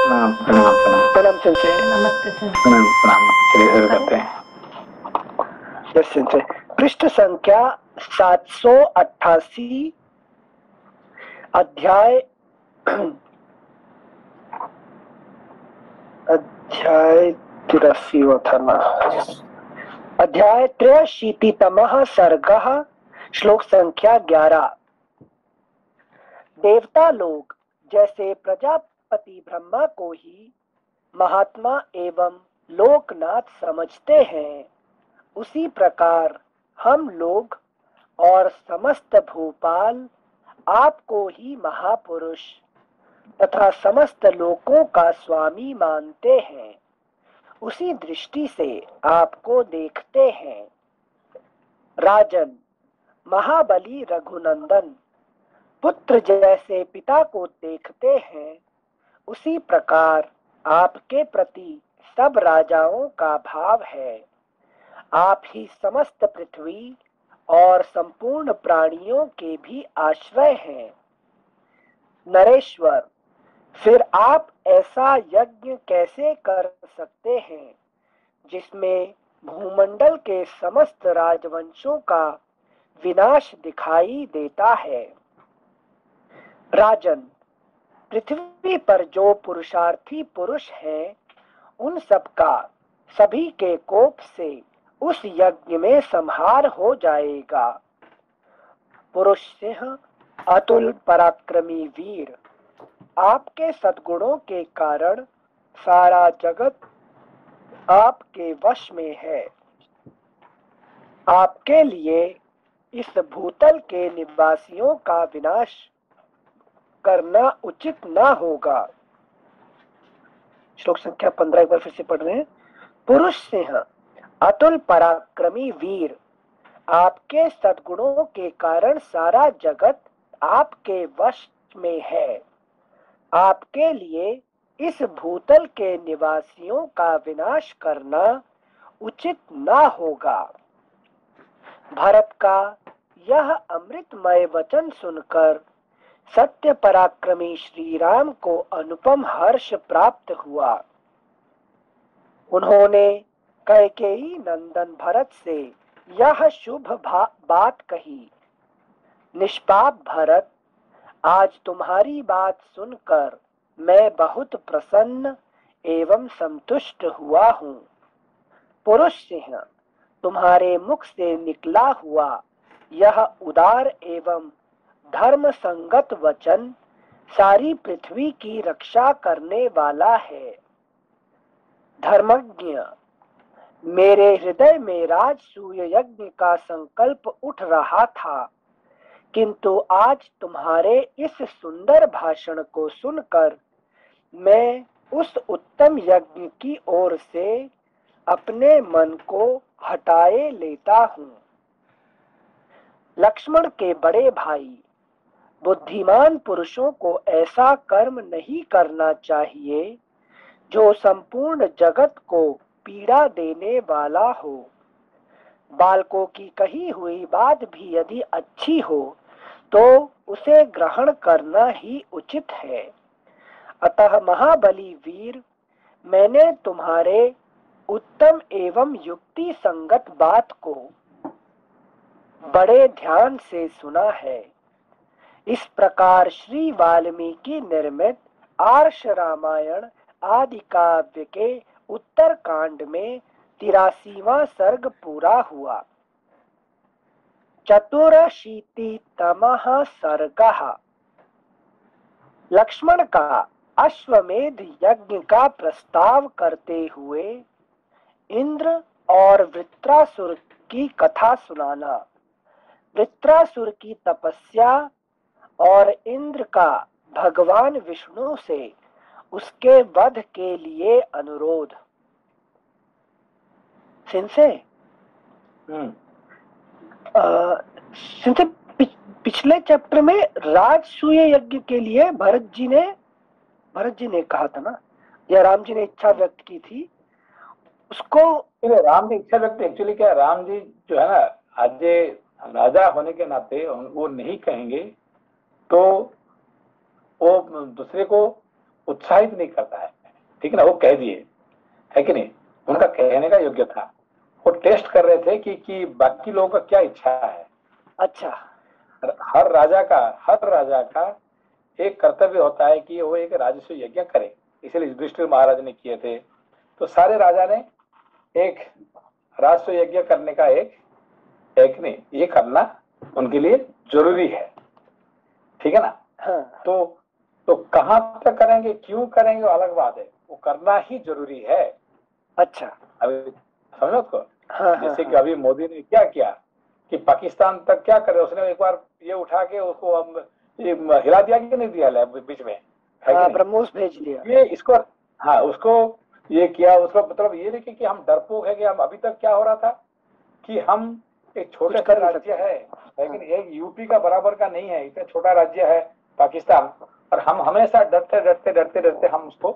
प्रणाम प्रणाम प्रणाम। प्रणाम सिंसे। नमस्ते सर। प्रणाम प्रणाम। चलिए शुरू करते हैं। यस सिंसे। पृष्ठ संख्या 788, अध्याय अध्याय 83 था ना। अध्याय 83तमः सर्गः, श्लोक संख्या 11। देवता लोग जैसे प्रजापति ब्रह्मा को ही महात्मा एवं लोकनाथ समझते हैं, उसी प्रकार हम लोग और समस्त भूपाल आपको ही महापुरुष तथा समस्त लोकों का स्वामी मानते हैं। उसी दृष्टि से आपको देखते हैं। राजन, महाबली रघुनंदन पुत्र जैसे पिता को देखते हैं, उसी प्रकार आपके प्रति सब राजाओं का भाव है। आप ही समस्त पृथ्वी और संपूर्ण प्राणियों के भी आश्रय हैं। नरेश्वर, फिर आप ऐसा यज्ञ कैसे कर सकते हैं जिसमें भूमंडल के समस्त राजवंशों का विनाश दिखाई देता है? राजन, पृथ्वी पर जो पुरुषार्थी पुरुष हैं, उन सबका सभी के कोप से उस यज्ञ में संहार हो जाएगा। पुरुष सिंह, अतुल पराक्रमी वीर, आपके सद्गुणों के कारण सारा जगत आपके वश में है। आपके लिए इस भूतल के निवासियों का विनाश करना उचित ना होगा। श्लोक संख्या 15 एक बार फिर से पढ़ रहे हैं। पुरुष सिंह, अतुल पराक्रमी वीर, आपके सद्गुणों के कारण सारा जगत आपके वश में है। आपके लिए इस भूतल के निवासियों का विनाश करना उचित ना होगा। भरत का यह अमृतमय वचन सुनकर सत्य पराक्रमी श्री राम को अनुपम हर्ष प्राप्त हुआ। उन्होंने कैकेयी नंदन भरत से यह शुभ बात कही। निष्पाप भरत, आज तुम्हारी बात सुनकर मैं बहुत प्रसन्न एवं संतुष्ट हुआ हूँ। पुरुष सिंह, तुम्हारे मुख से निकला हुआ यह उदार एवं धर्म संगत वचन सारी पृथ्वी की रक्षा करने वाला है। धर्मज्ञ, मेरे हृदय में राजसूय यज्ञ का संकल्प उठ रहा था, किंतु आज तुम्हारे इस सुंदर भाषण को सुनकर मैं उस उत्तम यज्ञ की ओर से अपने मन को हटाए लेता हूँ। लक्ष्मण के बड़े भाई, बुद्धिमान पुरुषों को ऐसा कर्म नहीं करना चाहिए जो संपूर्ण जगत को पीड़ा देने वाला हो। बालकों की कही हुई बात भी यदि अच्छी हो तो उसे ग्रहण करना ही उचित है। अतः महाबली वीर, मैंने तुम्हारे उत्तम एवं युक्ति संगत बात को बड़े ध्यान से सुना है। इस प्रकार श्री वाल्मीकि निर्मित आर्ष रामायण आदि काव्य के उत्तर कांड में 83वां सर्ग पूरा हुआ। 84तमः सर्गः, लक्ष्मण का अश्वमेध यज्ञ का प्रस्ताव करते हुए इंद्र और वृत्रासुर की कथा सुनाना। वृत्रासुर की तपस्या और इंद्र का भगवान विष्णु से उसके वध के लिए अनुरोध। सिंसे, सिंसे पिछले चैप्टर में राजसूय यज्ञ के लिए भरत जी ने कहा था ना, या राम जी ने इच्छा व्यक्त की थी उसको। राम जी इच्छा व्यक्त, एक्चुअली क्या, राम जी जो है ना, आज राजा होने के नाते वो नहीं कहेंगे तो वो दूसरे को उत्साहित नहीं करता है। ठीक है ना, वो कह दिए, है कि नहीं, उनका कहने का योग्य था। वो टेस्ट कर रहे थे कि बाकी लोगों का क्या इच्छा है। अच्छा। हर राजा का एक कर्तव्य होता है कि वो एक राजस्व यज्ञ करे, इसलिए युधिष्ठिर महाराज ने किए थे। तो सारे राजा ने एक राजस्व यज्ञ करने का एक नहीं, ये करना उनके लिए जरूरी है, ठीक है ना। हाँ। तो कहां तक करेंगे, क्यों करेंगे, वो अलग बात है, वो करना ही जरूरी है। अच्छा। अभी समझो उसको। हाँ, जैसे हाँ, कि अभी मोदी ने क्या किया कि पाकिस्तान तक क्या करे, उसने एक बार ये उठा के उसको ये हिला दिया कि नहीं दिया बीच में, है कि हाँ, नहीं? ब्रह्मोस भेज दिया। ये इसको, हाँ, उसको ये किया, उसका मतलब ये नहीं कि हम डरपोक है कि हम अभी तक क्या हो रहा था कि हम एक छोटे से राज्य है लेकिन एक यूपी का बराबर का नहीं है, इतना छोटा राज्य है पाकिस्तान, और हम हमेशा डरते डरते डरते डरते हम उसको,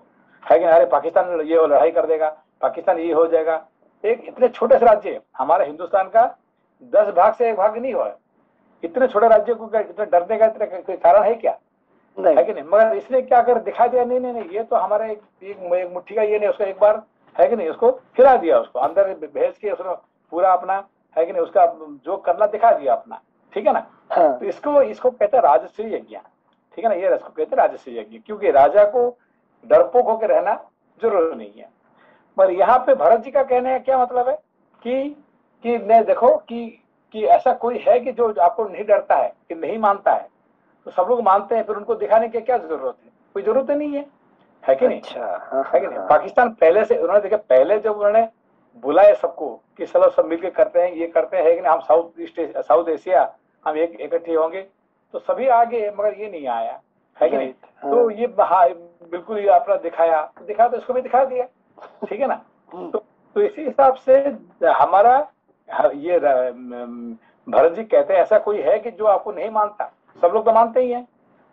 है कि अरे पाकिस्तान ये लड़ाई कर देगा, पाकिस्तान ये हो जाएगा। एक इतने छोटे से राज्य, हमारे हिंदुस्तान का 10 भाग से 1 भाग नहीं हुआ, इतने छोटे राज्य को इतना डरने का इतना कोई कारण है क्या, है कि नहीं? मगर इसने क्या कर दिखा दिया, नहीं नहीं नहीं, ये तो हमारे एक मुट्ठी का ये नहीं, उसको एक बार, है कि नहीं, उसको हिला दिया, उसको अंदर भेज के उसने पूरा अपना, है कि नहीं, उसका जो करना दिखा दिया अपना, ठीक है ना। हाँ। तो इसको कहते हैं राजस्व यज्ञ, ठीक है ना, ये इसको कहते हैं राजस्व यज्ञ, क्योंकि राजा को डरपोक होकर रहना जरूरी नहीं है। पर यहाँ पे भरत जी का कहने का क्या मतलब है कि नहीं, देखो कि ऐसा कोई है कि जो आपको नहीं डरता है, कि नहीं मानता है, तो सब लोग मानते हैं, फिर उनको दिखाने की क्या जरूरत है, कोई जरूरत नहीं है कि नहीं? अच्छा। हाँ, है कि नहीं? पाकिस्तान पहले से उन्होंने देखा, पहले जब उन्होंने बुलाए सबको कि चलो सब मिलकर करते हैं, ये करते हैं, कि नहीं, हम साउथ एशिया हम एक इकट्ठे होंगे, तो सभी आगे, मगर ये नहीं आया, है कि नहीं? तो ये बिल्कुल ये अपना दिखाया तो इसको भी दिखा दिया, ठीक है ना। तो इसी हिसाब से हमारा ये भरत जी कहते हैं ऐसा कोई है कि जो आपको नहीं मानता, सब लोग तो मानते ही हैं,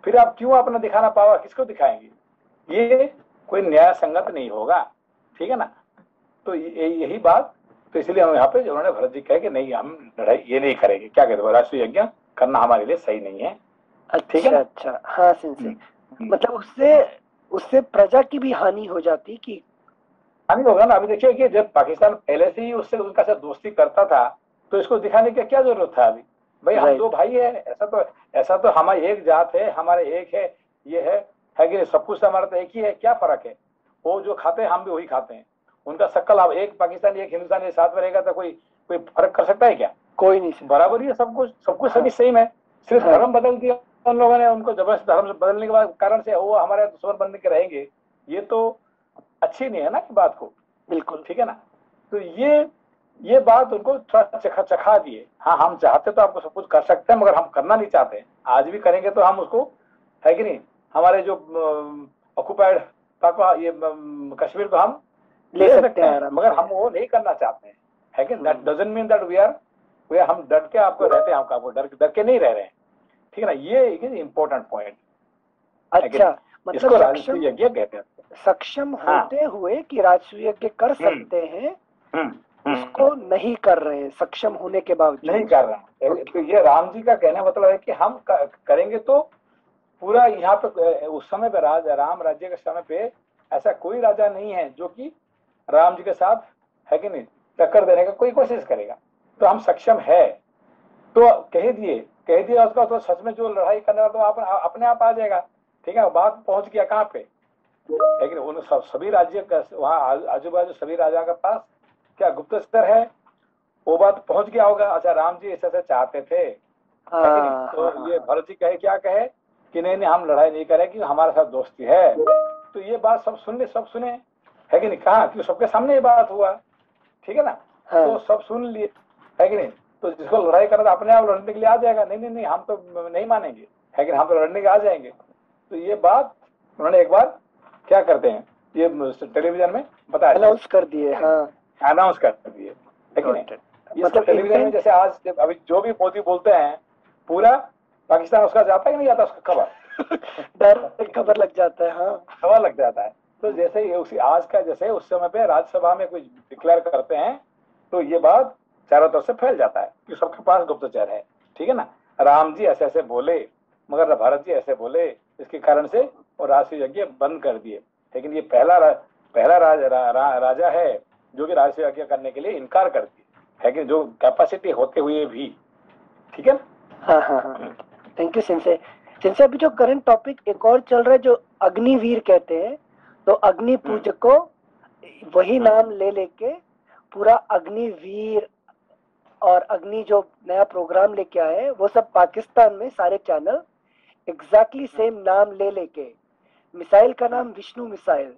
फिर आप क्यों अपना दिखाना पावर किसको दिखाएंगे, ये कोई न्याय संगत नहीं होगा, ठीक है ना। तो यही बात, तो इसलिए हम यहाँ पे उन्होंने भरत जी कहे कि नहीं, हम लड़ाई ये नहीं करेंगे, क्या कहते हो, राष्ट्रीय यज्ञ करना हमारे लिए सही नहीं है, ठीक है ना? अच्छा। हाँ सिंह, मतलब उससे प्रजा की भी हानि हो जाती कि हानि होगा ना। अभी देखिए कि जब पाकिस्तान पहले से ही उससे उनका साथ दोस्ती करता था, तो इसको दिखाने की क्या जरूरत था अभी, भाई हम दो भाई है, ऐसा तो हमारी एक जात है, हमारे एक है, ये है कि सब कुछ हमारा तो एक ही है, क्या फर्क है, वो जो खाते हैं हम भी वही खाते हैं, उनका शक्ल, अब एक पाकिस्तानी एक हिंदुस्तानी साथ में रहेगा तो कोई फर्क कर सकता है क्या? कोई नहीं, बराबर ही है, सब कुछ सभी सेम है, सिर्फ धर्म बदल दिया उन लोगों ने, उनको जबरदस्त धर्म बदलने के बाद कारण से वो हमारे दुश्मन बनने के रहेंगे, ये तो अच्छी नहीं है ना बात को, बिल्कुल, ठीक है ना। तो ये बात उनको थोड़ा चखा दिए, हाँ हम चाहते तो आपको सब कुछ कर सकते हैं, मगर हम करना नहीं चाहते, आज भी करेंगे तो हम उसको, है कि नहीं, हमारे जो ऑक्युपाइड ये कश्मीर को हम ले सकते हैं, मगर हम वो नहीं करना चाहते हैं, है कि that doesn't mean that we are हम डर के आपको रहते हैं, आपको डर के नहीं रह रहे हैं, ठीक है ना, ये इम्पोर्टेंट पॉइंट। अच्छा, मतलब राजस्व यज्ञ कहते हैं, सक्षम होते हुए कि राजस्व यज्ञ कर सकते हैं, उसको नहीं कर रहे हैं, सक्षम होने के बावजूद नहीं कर रहे हैं। तो ये राम जी का कहने मतलब है कि हम करेंगे तो पूरा यहाँ पे उस समय पे राम राज्य के समय पे ऐसा कोई राजा नहीं है जो कि राम जी के साथ, है कि नहीं, टक्कर देने का कोई कोशिश करेगा, तो हम सक्षम है, तो कह दिया उसका, तो सच में जो लड़ाई करने वाला तो अपने आप आ जाएगा, ठीक है। बात पहुंच गया कहाँ पे, लेकिन उन सभी राज्य वहाँ आजू बाजू सभी राजा के पास क्या गुप्तचर है, वो बात पहुंच गया होगा, अच्छा राम जी ऐसे चाहते थे, तो ये भरत जी कहे क्या कहे कि नहीं हम लड़ाई नहीं करेंगे, हमारे साथ दोस्ती है, तो ये बात सब सुने, है कि नहीं, कहा कि सबके सामने ये बात हुआ, ठीक है ना। तो सब सुन लिए, है कि नहीं, तो जिसको लड़ाई करना अपने आप लड़ने के लिए आ जाएगा, नहीं हम तो नहीं मानेंगे, है कि हम तो लड़ने के आ जाएंगे। तो ये बात उन्होंने एक बार क्या करते हैं, ये टेलीविजन में बताया, अनाउंस कर दिए, अनाउंस कर दिए, है कि नहीं। मतलब टेलीविजन में जैसे आज अभी जो भी मोदी बोलते हैं, पूरा पाकिस्तान उसका जाता है कि नहीं जाता उसका खबर डर खबर लग जाता है, हाँ खबर लग जाता है। तो जैसे ही उसी आज का जैसे उस समय पे राज्यसभा में कुछ डिक्लेयर करते हैं, तो ये बात चारों तरफ से फैल जाता है कि सबके पास गुप्तचर है, ठीक है ना। राम जी ऐसे ऐसे बोले, मगर भारत जी ऐसे बोले, इसके कारण से वो राष्ट्रीय यज्ञ बंद कर दिए। लेकिन ये पहला राजा है जो कि राजस्व यज्ञ करने के लिए इनकार करती है कि जो कैपेसिटी होते हुए भी, ठीक है। हाँ हाँ हाँ, थैंक यू सिंसे। सिंसे अभी जो करंट टॉपिक एक और चल रहा है जो अग्निवीर कहते हैं, तो अग्नि पूजको वही नाम ले लेके पूरा अग्निवीर और अग्नि जो नया प्रोग्राम लेके आए वो सब पाकिस्तान में सारे चैनल एग्जैक्टली सेम नाम ले लेके, मिसाइल का नाम विष्णु मिसाइल,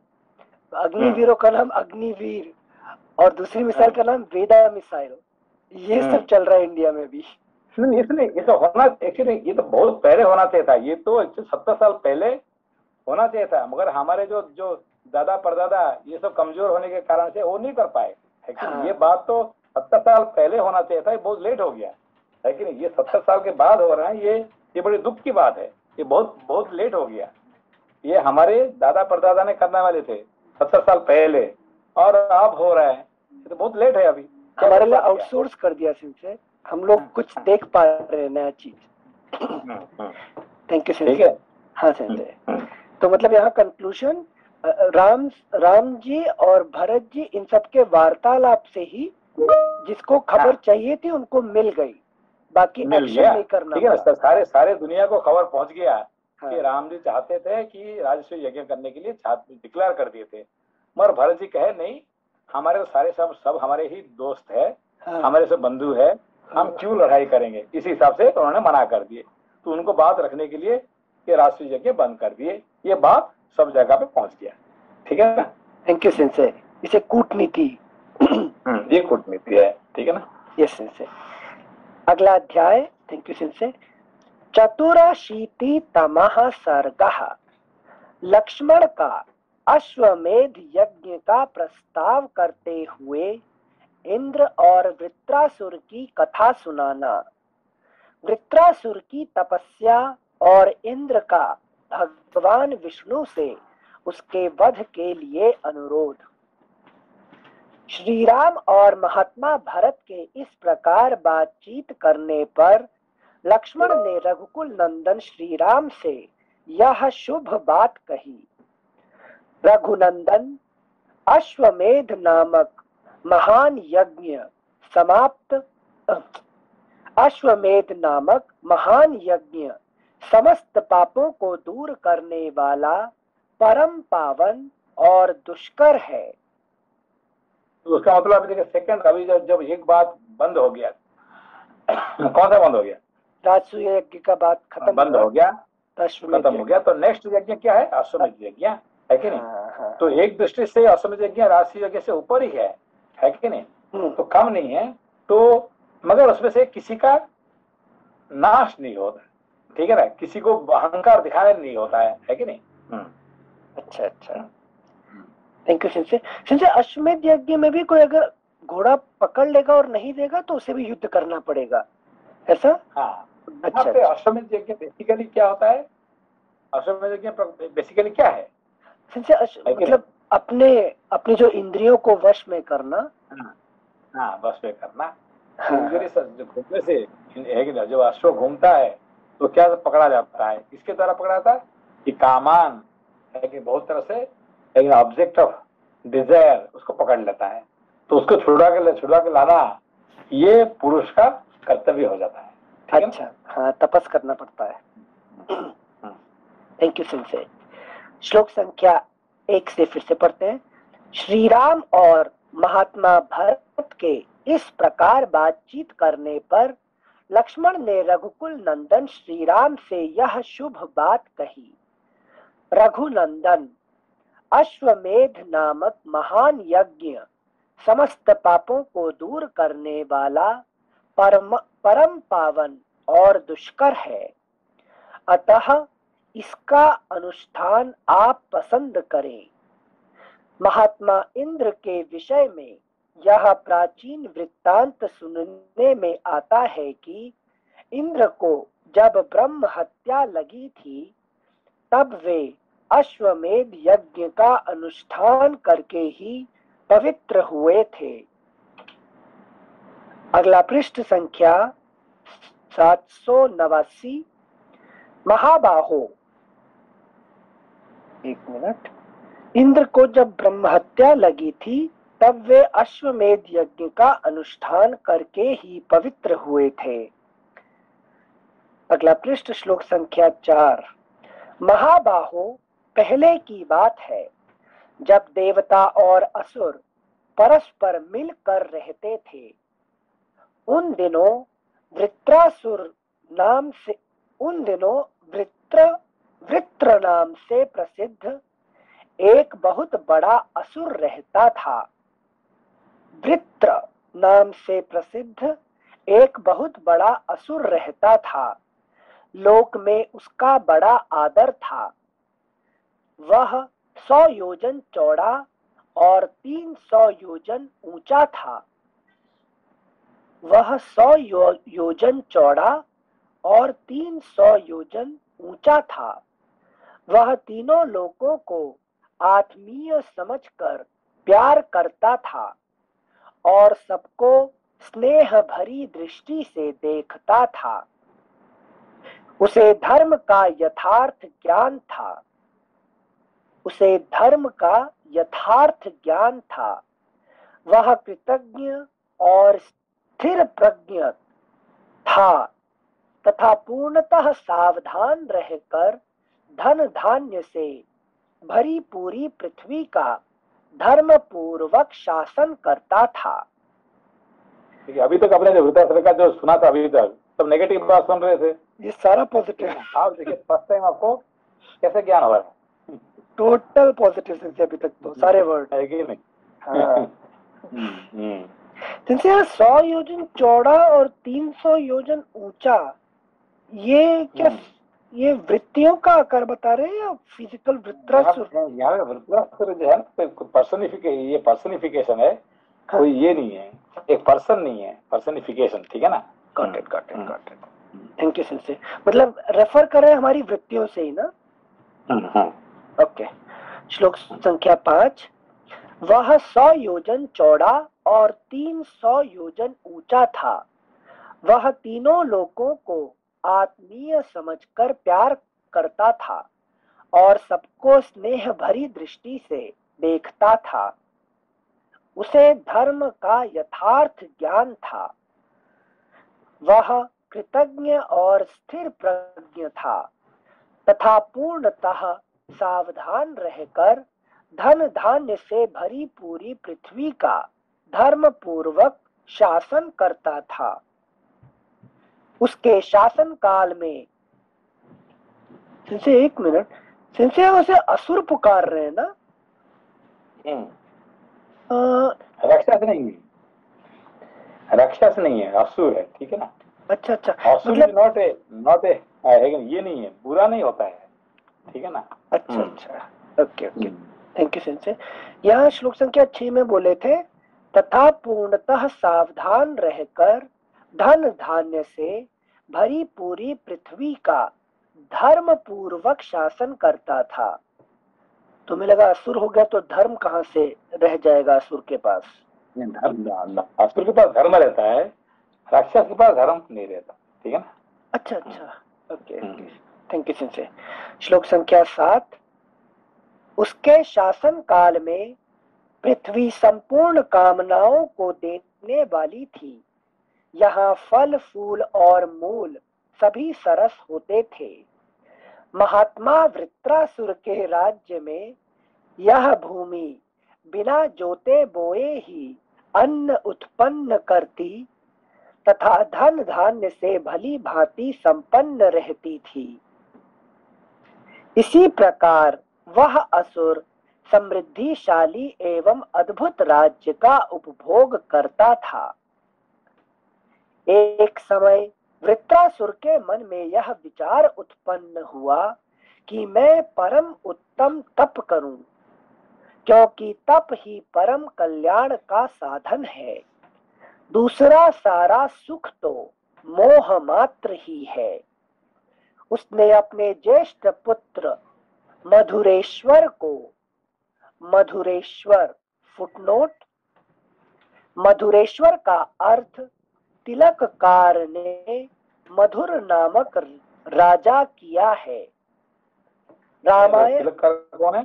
अग्निवीरों का नाम अग्निवीर और दूसरी मिसाइल का नाम वेदा मिसाइल, ये सब चल रहा है इंडिया में भी। इसलिए ये तो होना एक्चुअली, ये तो बहुत पहले होना चाहिए था, ये तो 70 साल पहले होना चाहिए था, मगर हमारे जो जो दादा परदादा ये सब कमजोर होने के कारण से वो नहीं कर पाए, है कि नहीं? ये बात तो 70 साल पहले होना चाहिए था, ये बहुत लेट हो गया, है कि नहीं? ये 70 साल के बाद हो रहा है, ये बड़ी दुख की बात है, ये बहुत बहुत लेट हो गया। ये हमारे दादा परदादा ने करने वाले थे 70 साल पहले, और अब हो रहा है, ये तो बहुत लेट है। अभी हमारे लिए आउटसोर्स कर दिया सिंसे, हम लोग कुछ देख पा रहे हैं नया चीज। Thank you sensei. हाँ सिंसे, तो मतलब यहाँ कंक्लूजन, राम जी और भरत जी इन सबके वार्तालाप से ही जिसको खबर चाहिए थी उनको मिल गई, बाकी एक्शन नहीं करना, ठीक है ना? सारे दुनिया को खबर पहुंच गया कि राम जी चाहते थे कि राजस्व यज्ञ करने के लिए डिक्लेयर कर दिए थे, मगर भरत जी कहे नहीं, हमारे सारे सब हमारे ही दोस्त है, हमारे सब बंधु है, हम क्यों लड़ाई करेंगे, इसी हिसाब से तो उन्होंने मना कर दिए। तो उनको बात रखने के लिए ये राजस्व यज्ञ बंद कर दिए, ये बात सब जगह पे पहुंच गया, ठीक है ना? Thank you sensei. इसे कूटनीति, ये कूटनीति है, ठीक है ना? Yes sensei. अगला अध्याय, थैंक यू सिंसे। चतुराशीति तमः सर्गः, लक्ष्मण का अश्वमेध यज्ञ का प्रस्ताव करते हुए इंद्र और वृत्रासुर की कथा सुनाना, वृत्रासुर की तपस्या और इंद्र का भगवान विष्णु से उसके वध के लिए अनुरोध। श्री राम और महात्मा भरत के इस प्रकार बातचीत करने पर लक्ष्मण ने रघुकुल नंदन श्री राम से यह शुभ बात कही। रघुनंदन, अश्वमेध नामक महान यज्ञ समस्त पापों को दूर करने वाला परम पावन और दुष्कर है। तो उसका मतलब देखिए सेकंड, अभी जब एक बात बंद हो गया, कौन सा बंद हो गया? राजसूय यज्ञ का बात खत्म बंद हो गया, खत्म हो गया, तो नेक्स्ट यज्ञ क्या है? अश्वमेध यज्ञ, है कि नहीं? तो एक दृष्टि से अश्वमेध यज्ञ राजसूय यज्ञ से ऊपर ही है कि नहीं? तो कम नहीं है, तो मगर उसमें से किसी का नाश नहीं होता, ठीक है ना? किसी को अहंकार दिखाने नहीं होता है कि नहीं? अच्छा अच्छा, थैंक यू सिंसे। सिंसे अश्वमेध यज्ञ में भी कोई अगर घोड़ा पकड़ लेगा और नहीं देगा तो उसे भी युद्ध करना पड़ेगा, ऐसा? हाँ, अच्छा। अश्वमेध यज्ञ बेसिकली क्या होता है? अश्वमेध यज्ञ बेसिकली क्या है? मतलब अपने जो इंद्रियों को वश में करना। हाँ, वश में करना। घूमने से जब अश्व घूमता है तो क्या पकड़ा जाता है? इसके द्वारा पकड़ा जाता है कि कामान है कि बहुत तरह से ऑब्जेक्ट ऑफ डिजायर उसको पकड़ लेता है, तो उसको छुड़ा के लाना ये पुरुष का कर्तव्य हो जाता है। अच्छा, हाँ, तपस करना पड़ता है। Thank you sensei. श्लोक संख्या 1 से फिर से पढ़ते हैं। श्री राम और महात्मा भरत के इस प्रकार बातचीत करने पर लक्ष्मण ने रघुकुल नंदन श्री राम से यह शुभ बात कही। रघुनंदन, अश्वमेध नामक महान यज्ञ समस्त पापों को दूर करने वाला परम पावन और दुष्कर है, अतः इसका अनुष्ठान आप पसंद करें। महात्मा इंद्र के विषय में यह प्राचीन वृत्तांत सुनने में आता है कि इंद्र को जब ब्रह्म हत्या लगी थी तब वे अश्वमेध यज्ञ का अनुष्ठान करके ही पवित्र हुए थे। अगला पृष्ठ संख्या 789। महाबाहो, एक मिनट, इंद्र को जब ब्रह्म हत्या लगी थी तब वे अश्वमेध यज्ञ का अनुष्ठान करके ही पवित्र हुए थे। अगला पृष्ठ श्लोक संख्या 4। महाबाहो, पहले की बात है जब देवता और असुर परस्पर मिलकर रहते थे। उन दिनों वृत्रासुर नाम से वृत्र नाम से प्रसिद्ध एक बहुत बड़ा असुर रहता था। वृत्र नाम से प्रसिद्ध एक बहुत बड़ा असुर रहता था। लोक में उसका बड़ा आदर था। वह 100 योजन चौड़ा और 300 योजन ऊंचा था। वह 100 योजन चौड़ा और 300 योजन ऊंचा था। वह तीनों लोगों को आत्मीय समझकर प्यार करता था और सबको स्नेह भरी दृष्टि से देखता था। उसे धर्म का यथार्थ ज्ञान था। उसे धर्म का यथार्थ ज्ञान था। वह कृतज्ञ और स्थिर प्रज्ञ था तथा पूर्णतः सावधान रहकर धन धान्य से भरी पूरी पृथ्वी का धर्म पूर्वक शासन करता था। अभी तक अपने जो वृत्तासुर का जो सुना था अभी तक सब नेगेटिव बात सुन रहे थे, ये सारा पॉजिटिव है। आप देखिए फर्स्ट टाइम आपको कैसे ज्ञान हो रहा है, टोटल पॉजिटिव से अभी तक तो सारे वर्ड है कि नहीं? हाँ। जैसे 100 योजन चौड़ा और 300 योजन ऊंचा, ये क्या ये वृत्तियों का आकार बता रहे हैं या फिजिकल वृत्रासुर? यहाँ वृत्रासुर जो है ये पर्सनिफिकेशन है। हाँ। कोई ये नहीं है, एक पर्सन नहीं है, पर्सनिफिकेशन। ठीक है ना? Got it. Thank you sensei. मतलब रेफर कर रहे हैं हमारी वृत्तियों से ही ना? ओके। श्लोक संख्या 5। वह 100 योजन चौड़ा और 300 योजन ऊंचा था। वह तीनों लोगों को आत्मीय समझकर प्यार करता था और सबको स्नेह भरी दृष्टि से देखता था। उसे धर्म का यथार्थ ज्ञान था। वह कृतज्ञ और स्थिर प्रज्ञ था तथा पूर्णतः सावधान रहकर धन धान्य से भरी पूरी पृथ्वी का धर्म पूर्वक शासन करता था। उसके शासन काल में सिंसे एक मिनट, सिंसे उसे असुर पुकार रहे हैं ना? राक्षस नहीं है, राक्षस नहीं है, असुर है। ठीक है ना? अच्छा। असुर नॉट ए ये नहीं है, बुरा नहीं होता है। ठीक है ना? अच्छा। ओके। Thank you sensei. यहाँ श्लोक संख्या 6 में बोले थे, तथा पूर्णतः सावधान रहकर धन धान्य से भरी पूरी पृथ्वी का धर्म पूर्वक शासन करता था। तुम्हें लगा असुर हो गया तो धर्म कहाँ से रह जाएगा असुर के पास? धर्म, असुर के पास धर्म रहता है, राक्षस के पास धर्म नहीं रहता। ठीक है ना? अच्छा। ओके। Thank you sensei. श्लोक संख्या 7। उसके शासन काल में पृथ्वी संपूर्ण कामनाओं को देने वाली थी। यहाँ फल फूल और मूल सभी सरस होते थे। महात्मा वृत्रासुर के राज्य में यह भूमि बिना जोते बोए ही अन्न उत्पन्न करती तथा धन धान्य से भली भांति संपन्न रहती थी। इसी प्रकार वह असुर समृद्धिशाली एवं अद्भुत राज्य का उपभोग करता था। एक समय वृत्रासुर के मन में यह विचार उत्पन्न हुआ कि मैं परम उत्तम तप करूं, क्योंकि तप ही परम कल्याण का साधन है। दूसरा सारा सुख तो मोह मात्र ही है। उसने अपने ज्येष्ठ पुत्र मधुरेश्वर को, मधुरेश्वर फुटनोट, मधुरेश्वर का अर्थ तिलककार ने मधुर नामक राजा किया है। रामायण। तिलककार कौन है?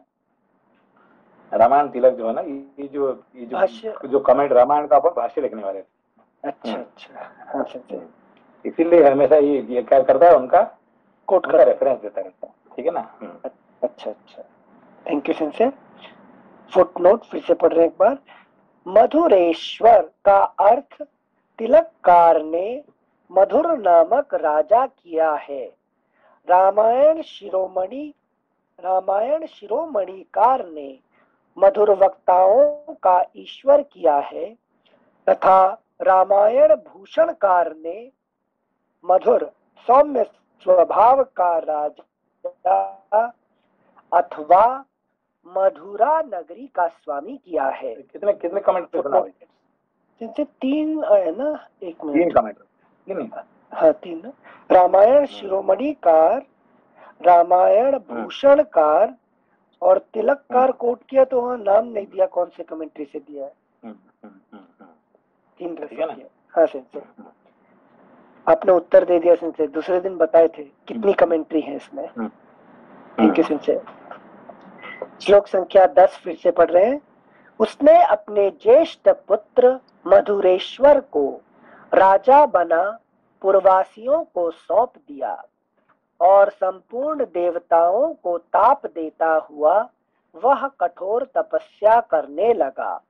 रामायण तिलक जो है ना, ये जो कमेंट रामायण का अपन भाष्य लिखने वाले थे। अच्छा अच्छा, हाँ सर, इसीलिए हमेशा ये क्या करता है, उनका कोट का रेफरेंस देता रहता है, ठीक है ना। अच्छा अच्छा, थैंक यू सिंसियर। फुटनोट फिर से पढ़ रहे हैं एक बार। मधुरेश्वर का अर्थ तिलककार ने मधुर नामक राजा किया है। रामायण शिरोमणिकार ने मधुर वक्ताओं का ईश्वर किया है, तथा रामायण भूषणकार ने मधुर सौम्य स्वभाव का राजा अथवा मधुरा नगरी का स्वामी किया है। कितने कितने कमेंट जैसे 3 है ना, 1 मिनट, 3 कमेंट, हाँ 3। रामायण शिरोमणिकार, रामायण भूषणकार और तिलककार कोट किया, तो वहाँ नाम नहीं दिया कौन से कमेंट्री से दिया है। 3 दिया। हाँ सर, आपने उत्तर दे दिया सिंसे, दूसरे दिन बताए थे कितनी कमेंट्री है इसमें। Thank you sensei. श्लोक संख्या 10 फिर से पढ़ रहे हैं। उसने अपने ज्येष्ठ पुत्र मधुरेश्वर को राजा बना पुरवासियों को सौंप दिया और संपूर्ण देवताओं को ताप देता हुआ वह कठोर तपस्या करने लगा।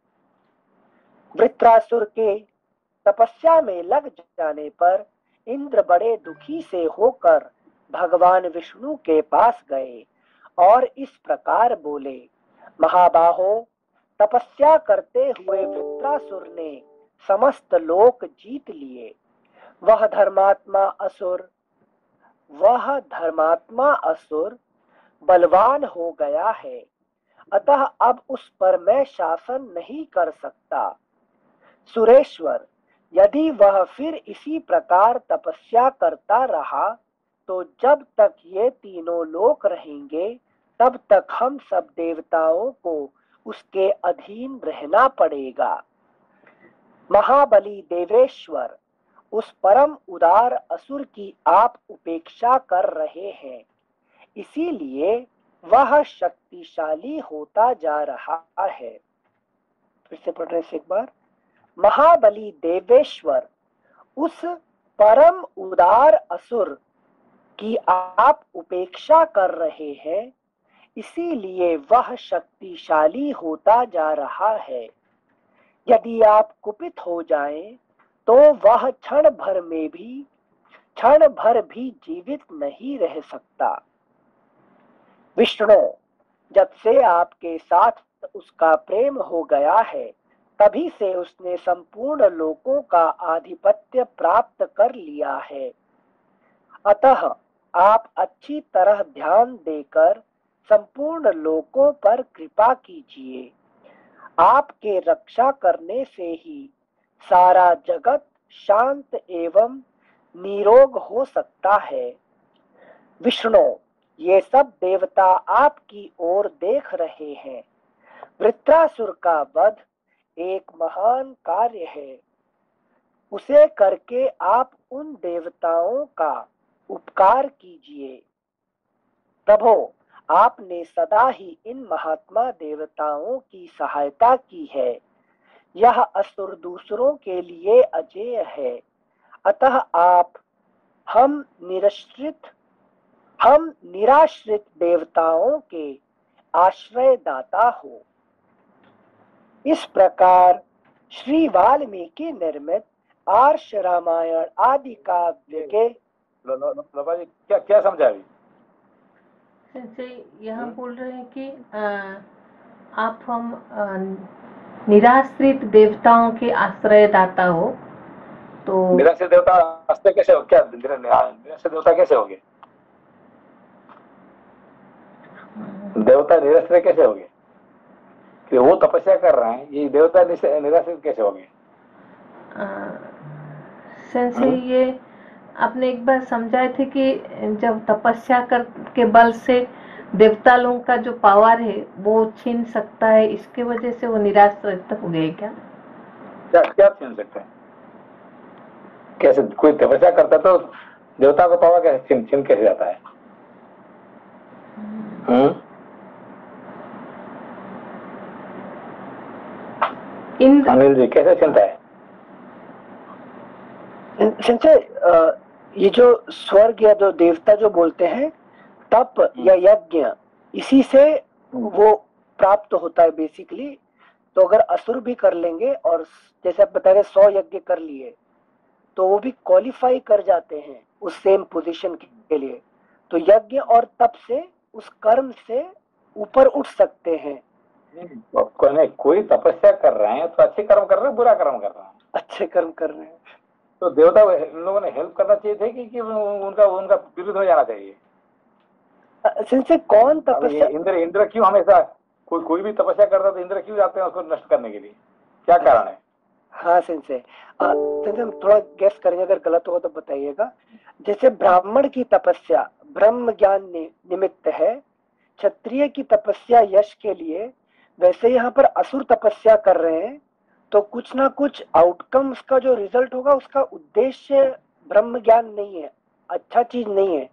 वृत्रासुर के तपस्या में लग जाने पर इंद्र बड़े दुखी से होकर भगवान विष्णु के पास गए और इस प्रकार बोले, महाबाहो, तपस्या करते हुए वृत्रासुर ने समस्त लोक जीत लिए। वह धर्मात्मा असुर बलवान हो गया है, अतः अब उस पर मैं शासन नहीं कर सकता। सुरेश्वर, यदि वह फिर इसी प्रकार तपस्या करता रहा तो जब तक ये तीनों लोक रहेंगे तब तक हम सब देवताओं को उसके अधीन रहना पड़ेगा। महाबली देवेश्वर, उस परम उदार असुर की आप उपेक्षा कर रहे हैं, इसीलिए वह शक्तिशाली होता जा रहा है। फिर से पढ़ रहे हैं एक बार। महाबली देवेश्वर, उस परम उदार असुर की आप उपेक्षा कर रहे हैं, इसीलिए वह शक्तिशाली होता जा रहा है। यदि आप कुपित हो जाएं, तो वह क्षण भर भी जीवित नहीं रह सकता। विष्णु, जब से आपके साथ उसका प्रेम हो गया है, तभी से उसने संपूर्ण लोकों का आधिपत्य प्राप्त कर लिया है। अतः आप अच्छी तरह ध्यान देकर संपूर्ण लोकों पर कृपा कीजिए। आपके रक्षा करने से ही सारा जगत शांत एवं निरोग हो सकता है। विष्णु, ये सब देवता आपकी ओर देख रहे हैं। वृत्रासुर का वध एक महान कार्य है, उसे करके आप उन देवताओं का उपकार कीजिए। प्रभो, आपने सदा ही इन महात्मा देवताओं की सहायता की है। यह असुर दूसरों के लिए अजेय है, अतः आप हम निराश्रित देवताओं के आश्रयदाता हो। इस प्रकार श्री वाल्मीकि निर्मित आर्ष रामायण आदि काव्य के क्या समझा अभी? यहाँ बोल रहे हैं कि आप हम निराश्रित देवताओं के आश्रयदाता हो, तो निराश्रित देवता आश्रय कैसे हो? क्या निराश्रित देवता कैसे होगे? देवता निराश्रय कैसे होगे? कि वो तपस्या कर रहे हैं, ये देवता निराश्रित कैसे होंगे? ये आपने एक बार समझाए थे कि जब तपस्या के बल से देवता लोगों का जो पावर है वो छीन सकता है, इसके वजह से वो निराश्रित हो गए। क्या छीन सकते हैं? कैसे? कोई तपस्या करता तो देवता का पावर कैसे छीन कैसे जाता है? इंद्र अनिल जी कैसे चिंता है? संजय, ये जो स्वर्ग या जो देवता जो बोलते हैं तप या यज्ञ, इसी से वो प्राप्त होता है बेसिकली। तो अगर असुर भी कर लेंगे और जैसे आप बता रहे 100 यज्ञ कर लिए तो वो भी क्वालिफाई कर जाते हैं उस सेम पोजीशन के लिए। तो यज्ञ और तप से उस कर्म से ऊपर उठ सकते हैं। कोई तपस्या कर रहे हैं तो अच्छे कर्म कर रहे हैं, बुरा कर्म कर रहे हैं? अच्छे कर्म कर रहे हैं। तो देवता इन लोगों ने हेल्प करना चाहिए थे कि उनका उनका विरुद्ध हो जाना चाहिए? सिंसे कौन तपस्या, इंद्र क्यों हमेशा, कोई भी तपस्या करता तो इंद्र क्यों जाते हैं उसको नष्ट करने के लिए? क्या कारण है? हाँ सिंसे हम थोड़ा गेस करेंगे, अगर गलत होगा तो बताइएगा। जैसे ब्राह्मण की तपस्या ब्रह्म ज्ञान निमित्त है, क्षत्रिय की तपस्या यश के लिए, वैसे यहाँ पर असुर तपस्या कर रहे हैं तो कुछ ना कुछ आउटकम उसका जो रिजल्ट होगा उसका उद्देश्य ब्रह्म ज्ञान नहीं है, अच्छा चीज नहीं है।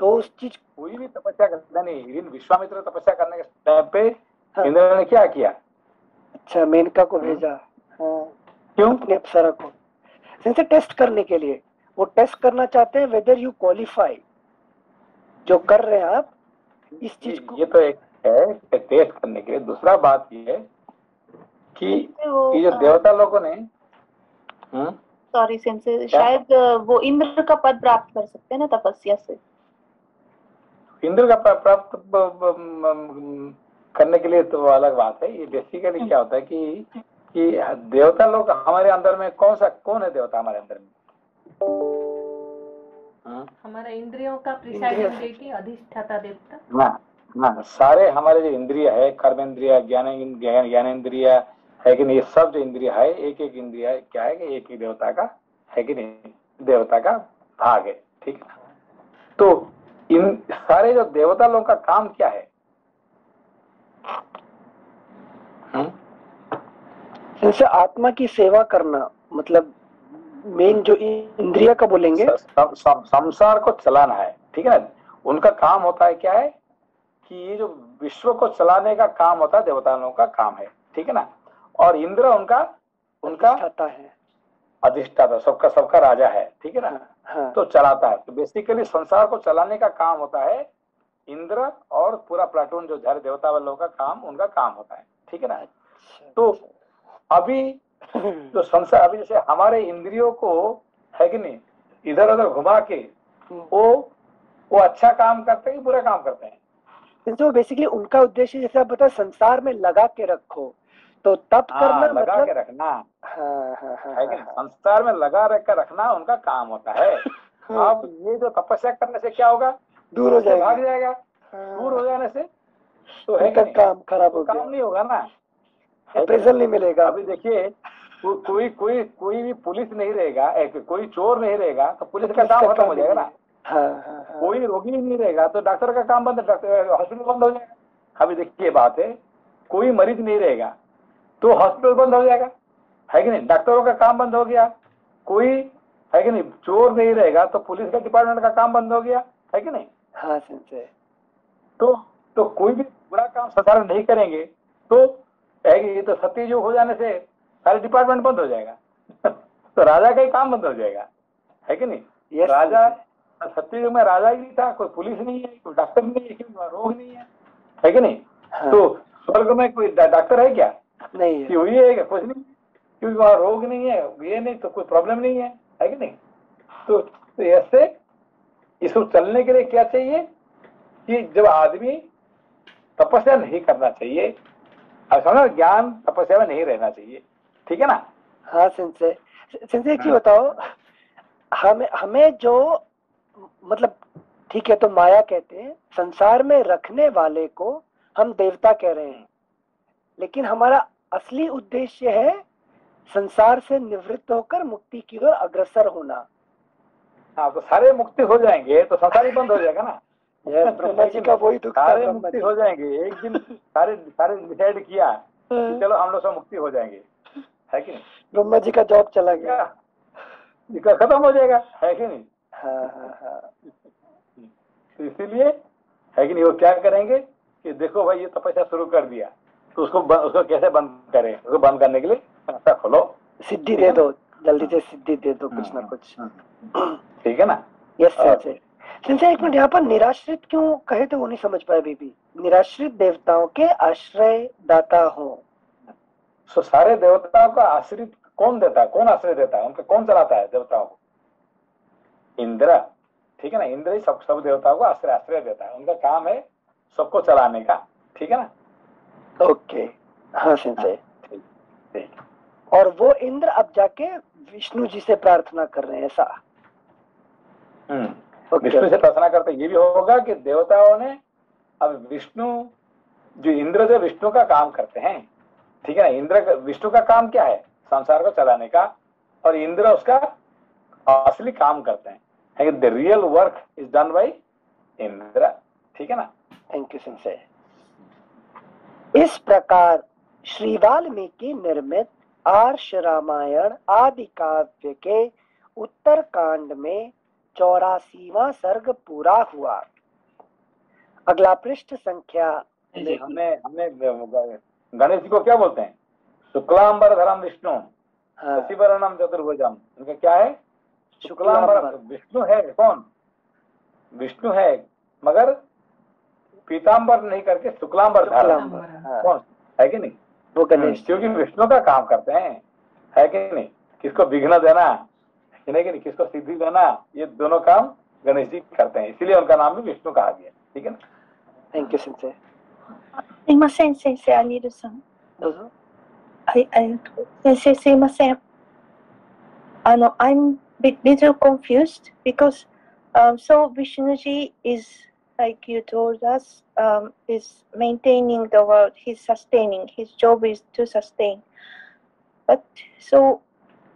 तो उस चीज कोई भी तपस्या करता नहीं, लेकिन विश्वामित्र तपस्या करने के टाइम पे इंद्र ने क्या किया? अच्छा, मेनका को भेजा। हाँ, क्यों? अपने अप्सरा को सिंसे टेस्ट करने के लिए। वो टेस्ट करना चाहते हैं वेदर यू क्वालिफाई, जो कर रहे हैं आप इस चीज को। ये तो एक है टेस्ट करने के लिए। दूसरा बात ये है कि ये जो देवता लोगों ने सॉरी सेंसे, शायद वो इंद्र का पद प्राप्त कर सकते हैं ना तपस्या से। इंद्र का प्राप्त करने के लिए तो अलग बात है। ये बेसिकली क्या होता है कि देवता लोग हमारे अंदर में कौन है देवता हमारे अंदर में? हमारा इंद्रियों का प्रिसाइडिंग डेटी, अधिष्ठाता देवता। हाँ, सारे हमारे जो इंद्रिय है, कर्मेंद्रिय, ज्ञानेन्द्रिय है कि नहीं, ये सब जो इंद्रिय है, एक एक इंद्रिय क्या है कि एक ही देवता का है कि नहीं, देवता का भाग है। ठीक है। तो इन सारे जो देवता लोगों का काम क्या है? जैसे आत्मा की सेवा करना, मतलब मेन जो इंद्रिय का बोलेंगे, संसार को चलाना है। ठीक है ना। उनका काम होता है क्या है कि ये जो विश्व को चलाने का काम होता है देवता लोगों का काम है। ठीक है ना। और इंद्र उनका है, अधिष्ठाता, सबका राजा है। ठीक है ना। हाँ। तो चलाता है। तो बेसिकली संसार को चलाने का काम होता है इंद्र, और पूरा प्लाटून जो सारे देवता वालों का काम, उनका काम होता है। ठीक है ना। तो अभी जो संसार, अभी जैसे हमारे इंद्रियों को है कि नहीं इधर उधर घुमा के वो अच्छा काम करते हैं कि बुरा काम करते हैं? तो बेसिकली उनका उद्देश्य, जैसे आप बताओ, संसार में लगा के रखो, तो तप करना लगा मतलब के रखना। है कि संसार में लगा रखना उनका काम होता है। अब ये जो तपस्या करने से क्या होगा? दूर हो जाएगा, भाग जाएगा। दूर हो जाने से तो है कि काम खराब हो गया, काम नहीं होगा ना, अप्रेजल नहीं मिलेगा। अभी देखिए कोई भी पुलिस नहीं रहेगा, कोई चोर नहीं रहेगा तो पुलिस का काम खत्म हो जाएगा ना। कोई रोगी नहीं रहेगा तो डॉक्टर का काम बंद, हॉस्पिटल बंद हो जाएगा। अभी देखिए बात है, कोई मरीज नहीं रहेगा तो हॉस्पिटल बंद हो जाएगा, है कि नहीं, डॉक्टरों का काम बंद हो गया। कोई है कि नहीं चोर नहीं रहेगा तो पुलिस का डिपार्टमेंट का काम बंद हो गया, है कि नहीं। हाँ संजय। तो कोई भी बुरा काम संसार में नहीं करेंगे तो है कि तो सत्ययुग हो जाने से सारे डिपार्टमेंट बंद हो जाएगा। तो राजा का ही काम बंद हो जाएगा, है कि नहीं। राजा सत्ययुग में राजा ही नहीं था, कोई पुलिस नहीं है, कोई डॉक्टर नहीं है, कोई रोग नहीं है कि नहीं। तो स्वर्ग में कोई डॉक्टर है क्या? नहीं है। हुई है क्या? कुछ नहीं, क्योंकि वहां रोग नहीं है, ये नहीं तो कोई प्रॉब्लम नहीं है कि नहीं। तो ऐसे इसको चलने के लिए क्या चाहिए कि जब आदमी तपस्या नहीं करना चाहिए, समझो, ज्ञान तपस्या में नहीं रहना चाहिए। ठीक है ना। हाँ संजय, एक चीज बताओ, हमें जो मतलब, ठीक है, तो माया कहते हैं, संसार में रखने वाले को हम देवता कह रहे हैं, लेकिन हमारा असली उद्देश्य है संसार से निवृत्त होकर मुक्ति की ओर अग्रसर होना। हाँ, तो सारे मुक्ति हो जाएंगे तो संसार ही बंद हो जाएगा ना। ब्रह्मा जी का वही दुख, सारे मुक्ति हो जाएंगे एक दिन। सारे डिसाइड किया कि चलो हम लोग सब मुक्ति हो जाएंगे, है कि नहीं। ब्रह्मा जी का जॉब चला गया, खत्म हो जाएगा, है कि नहीं। हाँ। तो इसीलिए है कि नहीं, वो क्या करेंगे कि देखो भाई ये तपस्या शुरू कर दिया, तो उसको कैसे बंद करें? उसको बंद करने के लिए रास्ता खोलो, सिद्धि दे दो, जल्दी से सिद्धि दे दो, कुछ ना कुछ। ठीक है ना? Yes sensei. सेंसे एक मिनट, यहाँ पर निराश्रित क्यों कहे थे वो नहीं समझ पाए बीबी। निराश्रित देवताओं के आश्रय दाता हो। सो सारे देवताओं का आश्रित कौन देता है? कौन आश्रय देता है? उनका कौन चलाता है देवताओं को? इंद्र। ठीक है ना? इंद्र ही सब देवताओं को आश्रय देता है। उनका काम है सबको चलाने का। ठीक है ना? ओके, हाँ सेंसे। ठीक। और वो इंद्र अब जाके विष्णु जी से प्रार्थना कर रहे हैं, ऐसा? विष्णु से प्रार्थना करते ये भी होगा कि देवताओं ने अब जो इंद्र जो विष्णु का काम करते हैं, ठीक है ना? विष्णु का काम क्या है? संसार को चलाने का, और इंद्र उसका असली काम करते हैं। The real work is done by Indra. ठीक है ना? Thank you sensei. इस प्रकार श्री वाल्मीकि निर्मित आर्ष रामायण आदि काव्य के उत्तर कांड में 84वां सर्ग पूरा हुआ। अगला पृष्ठ संख्या। हमने गणेश जी को क्या बोलते हैं? शुक्लांबरधरम विष्णु शशिवर्णम चतुर्भुजम। इनका क्या है? शुक्लांबर। विष्णु है कौन? विष्णु है, मगर पीतांबर नहीं करके शुक्लांबर धरम कौन है कि नहीं? वो गणेश, क्योंकि विष्णु का काम करते हैं, है कि नहीं? किसको विघ्न देना, कि नहीं, किसको सिद्धि देना, ये दोनों काम गणेश जी करते हैं, इसीलिए उनका नाम भी विष्णु कहा गया। ठीक है ना? Thank you sensei. Sensei, Anirudh-san. Sensei, I'm a little confused because so Vishnuji is, like you told us, is maintaining the world. He's sustaining. His job is to sustain. But so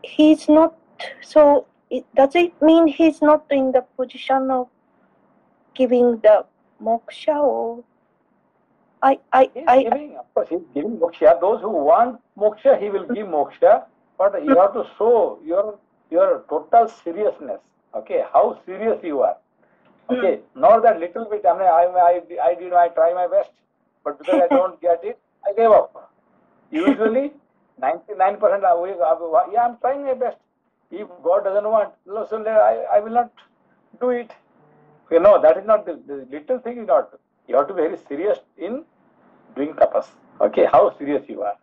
he's not. So does it mean he's not in the position of giving the moksha? Or of course, he's giving moksha. Those who want moksha, he will give moksha. But you have to show your total seriousness. Okay, how serious you are. Okay, not that little bit. I try my best, but because I don't get it, I gave up. Usually, 99%. Yeah, I'm trying my best. If God doesn't want, so I will not do it. You know, that is not the little thing. Is not. You have to be very serious in doing tapas. Okay, how serious you are.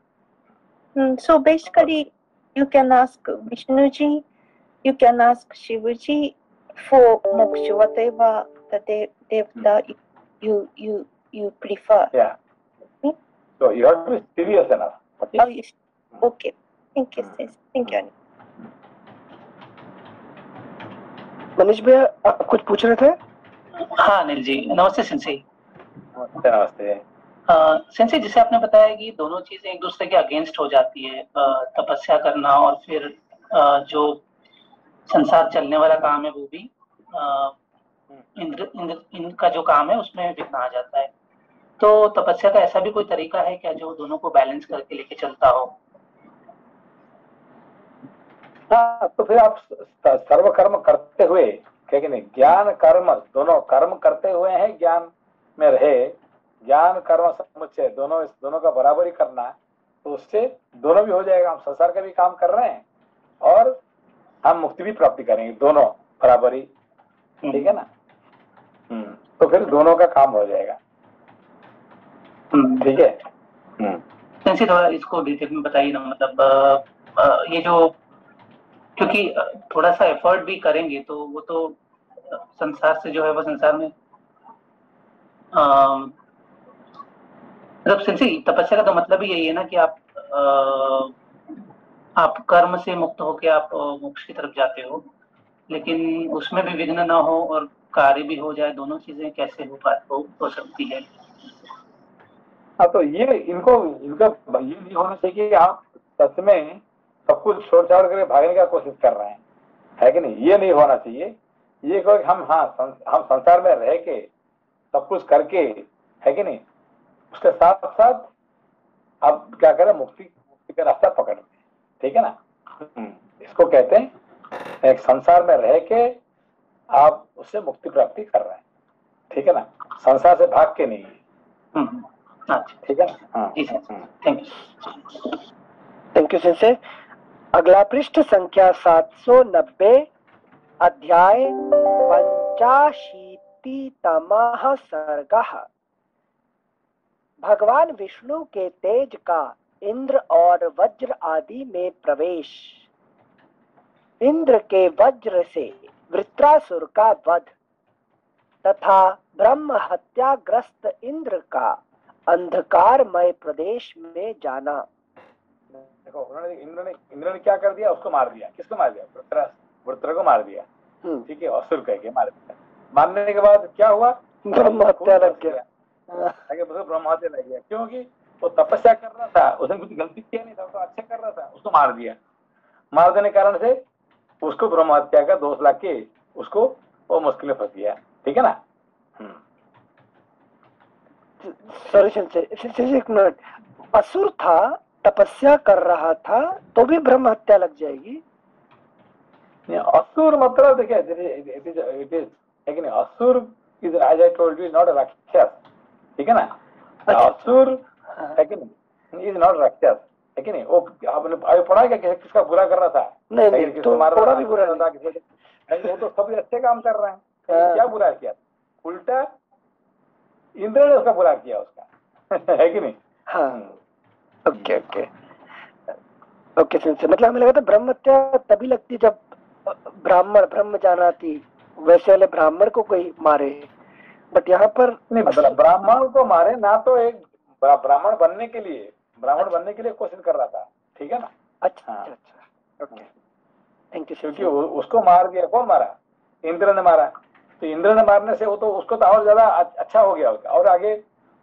So basically, you can ask Vishnuji, you can ask Shivaji for moksha, whatever the devta you prefer. Yeah. So you have to be serious enough. Okay. Oh, yes. Okay. Thank you, sis. Thank you. Manish भैया, आप कुछ पूछ रहे थे? हाँ अनिल जी, नमस्ते Sensei. नमस्ते। Sensei, जैसे आपने बताया कि दोनों चीजें एक दूसरे के अगेंस्ट हो जाती है, तपस्या करना और फिर जो संसार चलने वाला काम है वो भी इनका जो काम है उसमें विघ्न आ जाता है। तो तपस्या का ऐसा भी कोई तरीका है क्या जो दोनों को बैलेंस करके लेके चलता हो? हाँ, तो फिर आप सर्व कर्म करते हुए, क्या नहीं, ज्ञान कर्म दोनों कर्म करते हुए हैं, ज्ञान में रहे, ज्ञान कर्म समुच्चय दोनों का बराबरी करना, तो उससे दोनों भी हो जाएगा। हम संसार का भी काम कर रहे हैं और हम मुक्ति भी प्राप्ति करेंगे, दोनों बराबरी। ठीक है ना? तो फिर दोनों का काम हो जाएगा। ठीक है। सेंसेई, थोड़ा इसको डिटेल में बताइए ना, मतलब ये जो, क्योंकि थोड़ा सा एफर्ट भी करेंगे तो वो तो संसार से जो है वो संसार में मतलब सेंसेई तपस्या का तो मतलब ही यही है ना कि आप कर्म से मुक्त होके आप मोक्ष की तरफ जाते हो, लेकिन उसमें भी विघ्न ना हो और कार्य भी हो जाए, दोनों चीजें कैसे हो सकती है? हाँ, तो ये इनका ये नहीं होना चाहिए कि आप सच में सब कुछ छोड़ छाड़ कर भागने का कोशिश कर रहे हैं, है कि नहीं? ये नहीं होना चाहिए। ये कोई हम संसार में रह के सब कुछ करके, है कि नहीं, उसके साथ साथ आप क्या करें, मुक्ति का रास्ता पकड़ लें। ठीक है ना? इसको कहते हैं एक संसार में रह के आप उससे मुक्ति प्राप्ति कर रहे हैं। ठीक है ना? संसार से भाग के नहीं है। अच्छा ठीक है ना? हाँ जी sir, thank you. Thank you sensei. अगला पृष्ठ संख्या 790, अध्याय 85तमः सर्गः। भगवान विष्णु के तेज का इंद्र और वज्र आदि में प्रवेश। इंद्र के वज्र से वृत्रासुर का वध तथा ब्रह्म हत्याग्रस्त इंद्र का अंधकारमय प्रदेश में जाना। देखो इंद्र ने क्या कर दिया, उसको मार दिया। किसको मार दिया? वृत्र को मार दिया, ठीक है, असुर कह के मार दिया। मारने के बाद क्या हुआ? ब्रह्म हत्या लग गया। ब्रह्म हत्या लग गया, क्योंकि वो तपस्या कर रहा था, उसने कुछ गलती किया नहीं था, तो अच्छा कर रहा था, उसको मार दिया। मार देने के कारण से उसको ब्रह्म हत्या का दोष ला के उसको वो मुश्किल में फंस गया। ठीक है ना? सॉरी सेंसे, एक मिनट। असुर था, तपस्या कर रहा था, तो भी ब्रह्म हत्या लग जाएगी? असुर मतलब देखिए, it is asura is, as I told you, not a rakshasa. ठीक है ना? असुर है कि नहीं, इज नॉट राक्षस, है कि नहीं? वो आपने अभी पढ़ा क्या किसका बुरा कर रहा था? नहीं, किसको मार थोड़ा रहा भी बुरा था? वो तो सब अच्छे काम कर रहे हैं। क्या बुरा किया? उल्टा इंद्र ने उसका बुरा किया उसका। है कि नहीं? हाँ, ओके ओके ओके सेंसे। मतलब हमें लगा था ब्रह्म हत्या तभी लगती जब ब्राह्मण ब्रह्म जाना थी, वैसे वाले ब्राह्मण को कोई मारे, बट यहाँ पर नहीं, ब्राह्मण को मारे ना, तो एक ब्राह्मण बनने के लिए कोशिश कर रहा था। ठीक है ना? अच्छा अच्छा, ओके, थैंक यू। क्योंकि उसको मार दिया, कौन मारा? इंद्र ने मारा। तो इंद्र ने मारने से वो तो उसको तो और ज्यादा अच्छा हो गया, और आगे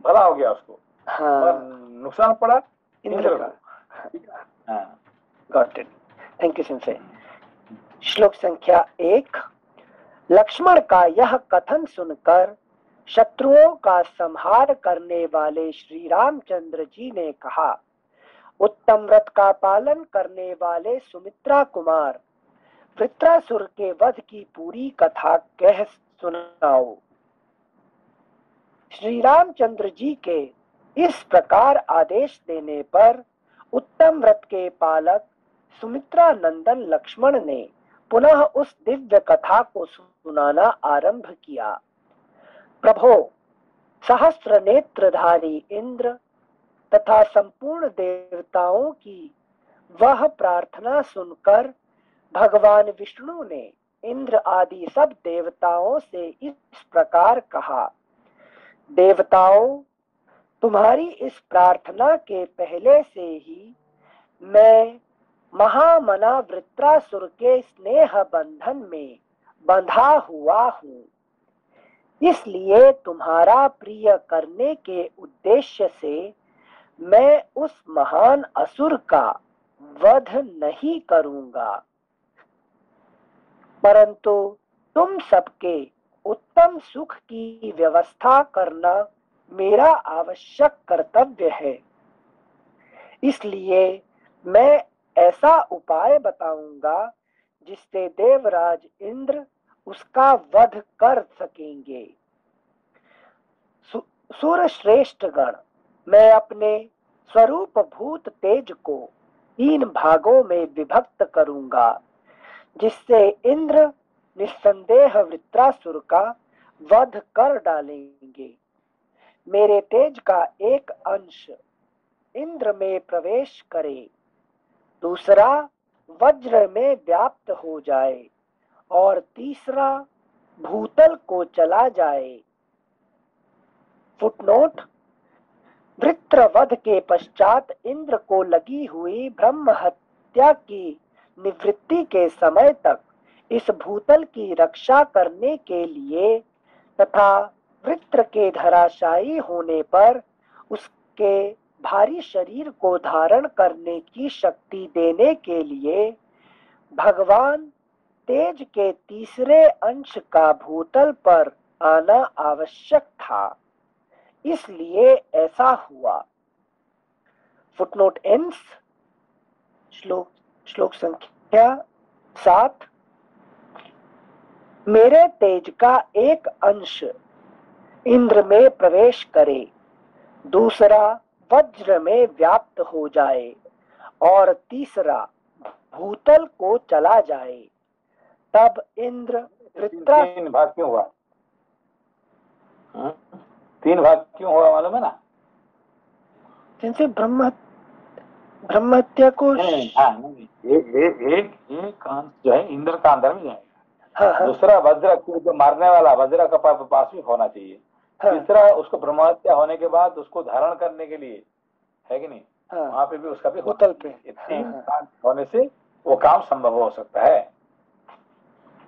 भला हो गया उसको। हाँ, नुकसान पड़ा इंद्र का। हाँ, got it, thank you sensei. श्लोक संख्या 1। लक्ष्मण का यह कथन सुनकर शत्रुओं का संहार करने वाले श्री रामचंद्र जी ने कहा, उत्तम व्रत का पालन करने वाले सुमित्रा कुमार, वृत्रासुर के वध की पूरी कथा कह सुनाओ। श्री रामचंद्र जी के इस प्रकार आदेश देने पर उत्तम व्रत के पालक सुमित्रा नंदन लक्ष्मण ने पुनः उस दिव्य कथा को सुनाना आरंभ किया। प्रभो, सहस्र नेत्रधारी इंद्र तथा संपूर्ण देवताओं की वह प्रार्थना सुनकर भगवान विष्णु ने इंद्र आदि सब देवताओं से इस प्रकार कहा, देवताओं, तुम्हारी इस प्रार्थना के पहले से ही मैं महामना वृत्रासुर के स्नेह बंधन में बंधा हुआ हूँ। इसलिए तुम्हारा प्रिय करने के उद्देश्य से मैं उस महान असुर का वध नहीं करूंगा, परंतु तुम सबके उत्तम सुख की व्यवस्था करना मेरा आवश्यक कर्तव्य है। इसलिए मैं ऐसा उपाय बताऊंगा जिससे देवराज इंद्र उसका वध कर सकेंगे। सुर श्रेष्ठ गण, मैं अपने स्वरूप भूत तेज को 3 भागों में विभक्त करूंगा, जिससे इंद्र निस्संदेह वृत्रासुर का वध कर डालेंगे। मेरे तेज का एक अंश इंद्र में प्रवेश करे, दूसरा वज्र में व्याप्त हो जाए और तीसरा भूतल को चला जाए। फुटनोट: वृत्रवध के पश्चात इंद्र को लगी हुई ब्रह्म हत्या की निवृत्ति के समय तक इस भूतल की रक्षा करने के लिए तथा वृत्र के धराशायी होने पर उसके भारी शरीर को धारण करने की शक्ति देने के लिए भगवान तेज के तीसरे अंश का भूतल पर आना आवश्यक था, इसलिए ऐसा हुआ। Footnote ends. श्लोक संख्या 7। मेरे तेज का एक अंश इंद्र में प्रवेश करे, दूसरा वज्र में व्याप्त हो जाए और तीसरा भूतल को चला जाए, तब इंद्र वृत्रा। तीन भाग क्यों हुआ? तीन भाग क्यों हुआ मालूम है ना? जिनसे ब्रह्महत्या को एक अंश जो है इंद्र का अंदर में जाएगा। हाँ। दूसरा वज्र जो मारने वाला वज्र का पास भी होना चाहिए। तीसरा उसको ब्रह्महत्या होने के बाद उसको धारण करने के लिए, है कि नहीं, वहां पे भी उसका भी भूतल पे तीन काम होने से वो काम संभव हो सकता है।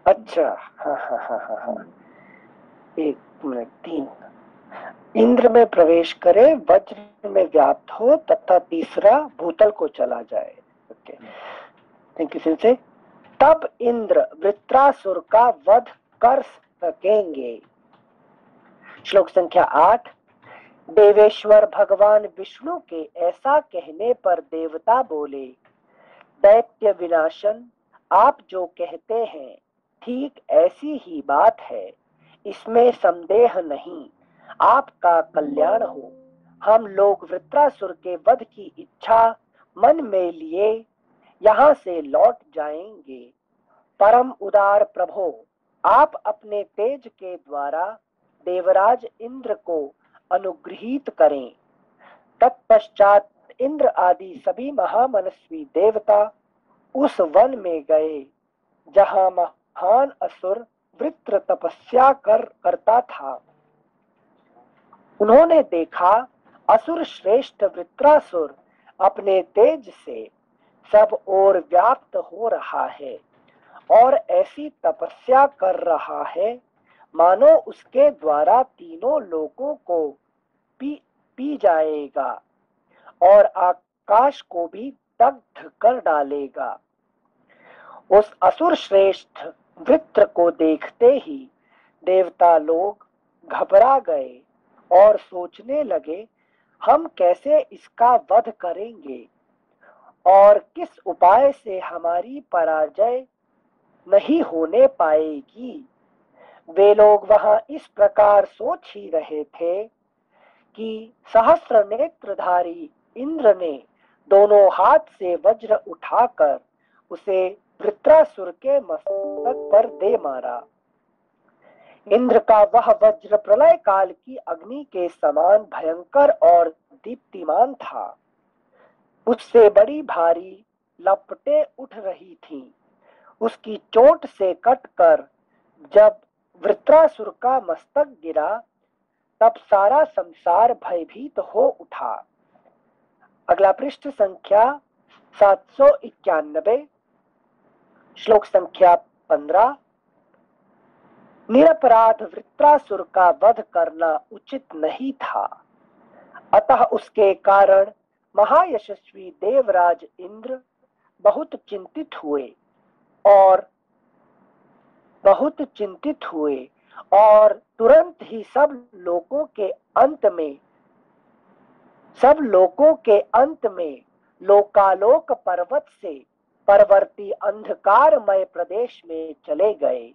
अच्छा, हाँ। एक मिनट, तीन, इंद्र में प्रवेश करे, वज्र में व्याप्त हो तथा तीसरा भूतल को चला जाए। Okay, thank you sensei. तब इंद्र वृत्रासुर का वध कर सकेंगे। श्लोक संख्या 8। देवेश्वर भगवान विष्णु के ऐसा कहने पर देवता बोले, दैत्य विनाशन, आप जो कहते हैं ठीक ऐसी ही बात है, इसमें संदेह नहीं। आपका कल्याण हो। हम लोग वृत्रासुर के वध की इच्छा मन में लिए यहाँ से लौट जाएंगे। परम उदार प्रभो, आप अपने तेज के द्वारा देवराज इंद्र को अनुग्रहित करें। तत्पश्चात इंद्र आदि सभी महामनस्वी देवता उस वन में गए जहाँ महान असुर वृत्र तपस्या करता था। उन्होंने देखा असुर श्रेष्ठ वृत्रासुर अपने तेज से सब ओर व्याप्त हो रहा है और ऐसी तपस्या कर रहा है मानो उसके द्वारा तीनों लोकों को पी जाएगा और आकाश को भी दग्ध कर डालेगा। उस असुर श्रेष्ठ वृत्र को देखते ही देवता लोग घबरा गए और सोचने लगे, हम कैसे इसका वध करेंगे और किस उपाय से हमारी पराजय नहीं होने पाएगी। वे लोग वहां इस प्रकार सोच ही रहे थे कि सहस्र नेत्रधारी इंद्र ने दोनों हाथ से वज्र उठाकर उसे वृत्रासुर के मस्तक पर दे मारा। इंद्र का वह वज्र प्रलय काल की अग्नि के समान भयंकर और दीप्तिमान था। उससे बड़ी भारी लपटें उठ रही थीं। उसकी चोट से कटकर जब वृत्रासुर का मस्तक गिरा तब सारा संसार भयभीत हो उठा। अगला पृष्ठ संख्या 791, श्लोक संख्या 15। निरपराध वृत्रासुर का वध करना उचित नहीं था, अतः उसके कारण महायशस्वी देवराज इंद्र बहुत चिंतित हुए और तुरंत ही सब लोकों के अंत में लोकालोक पर्वत से परवर्ती अंधकारमय प्रदेश में चले गए।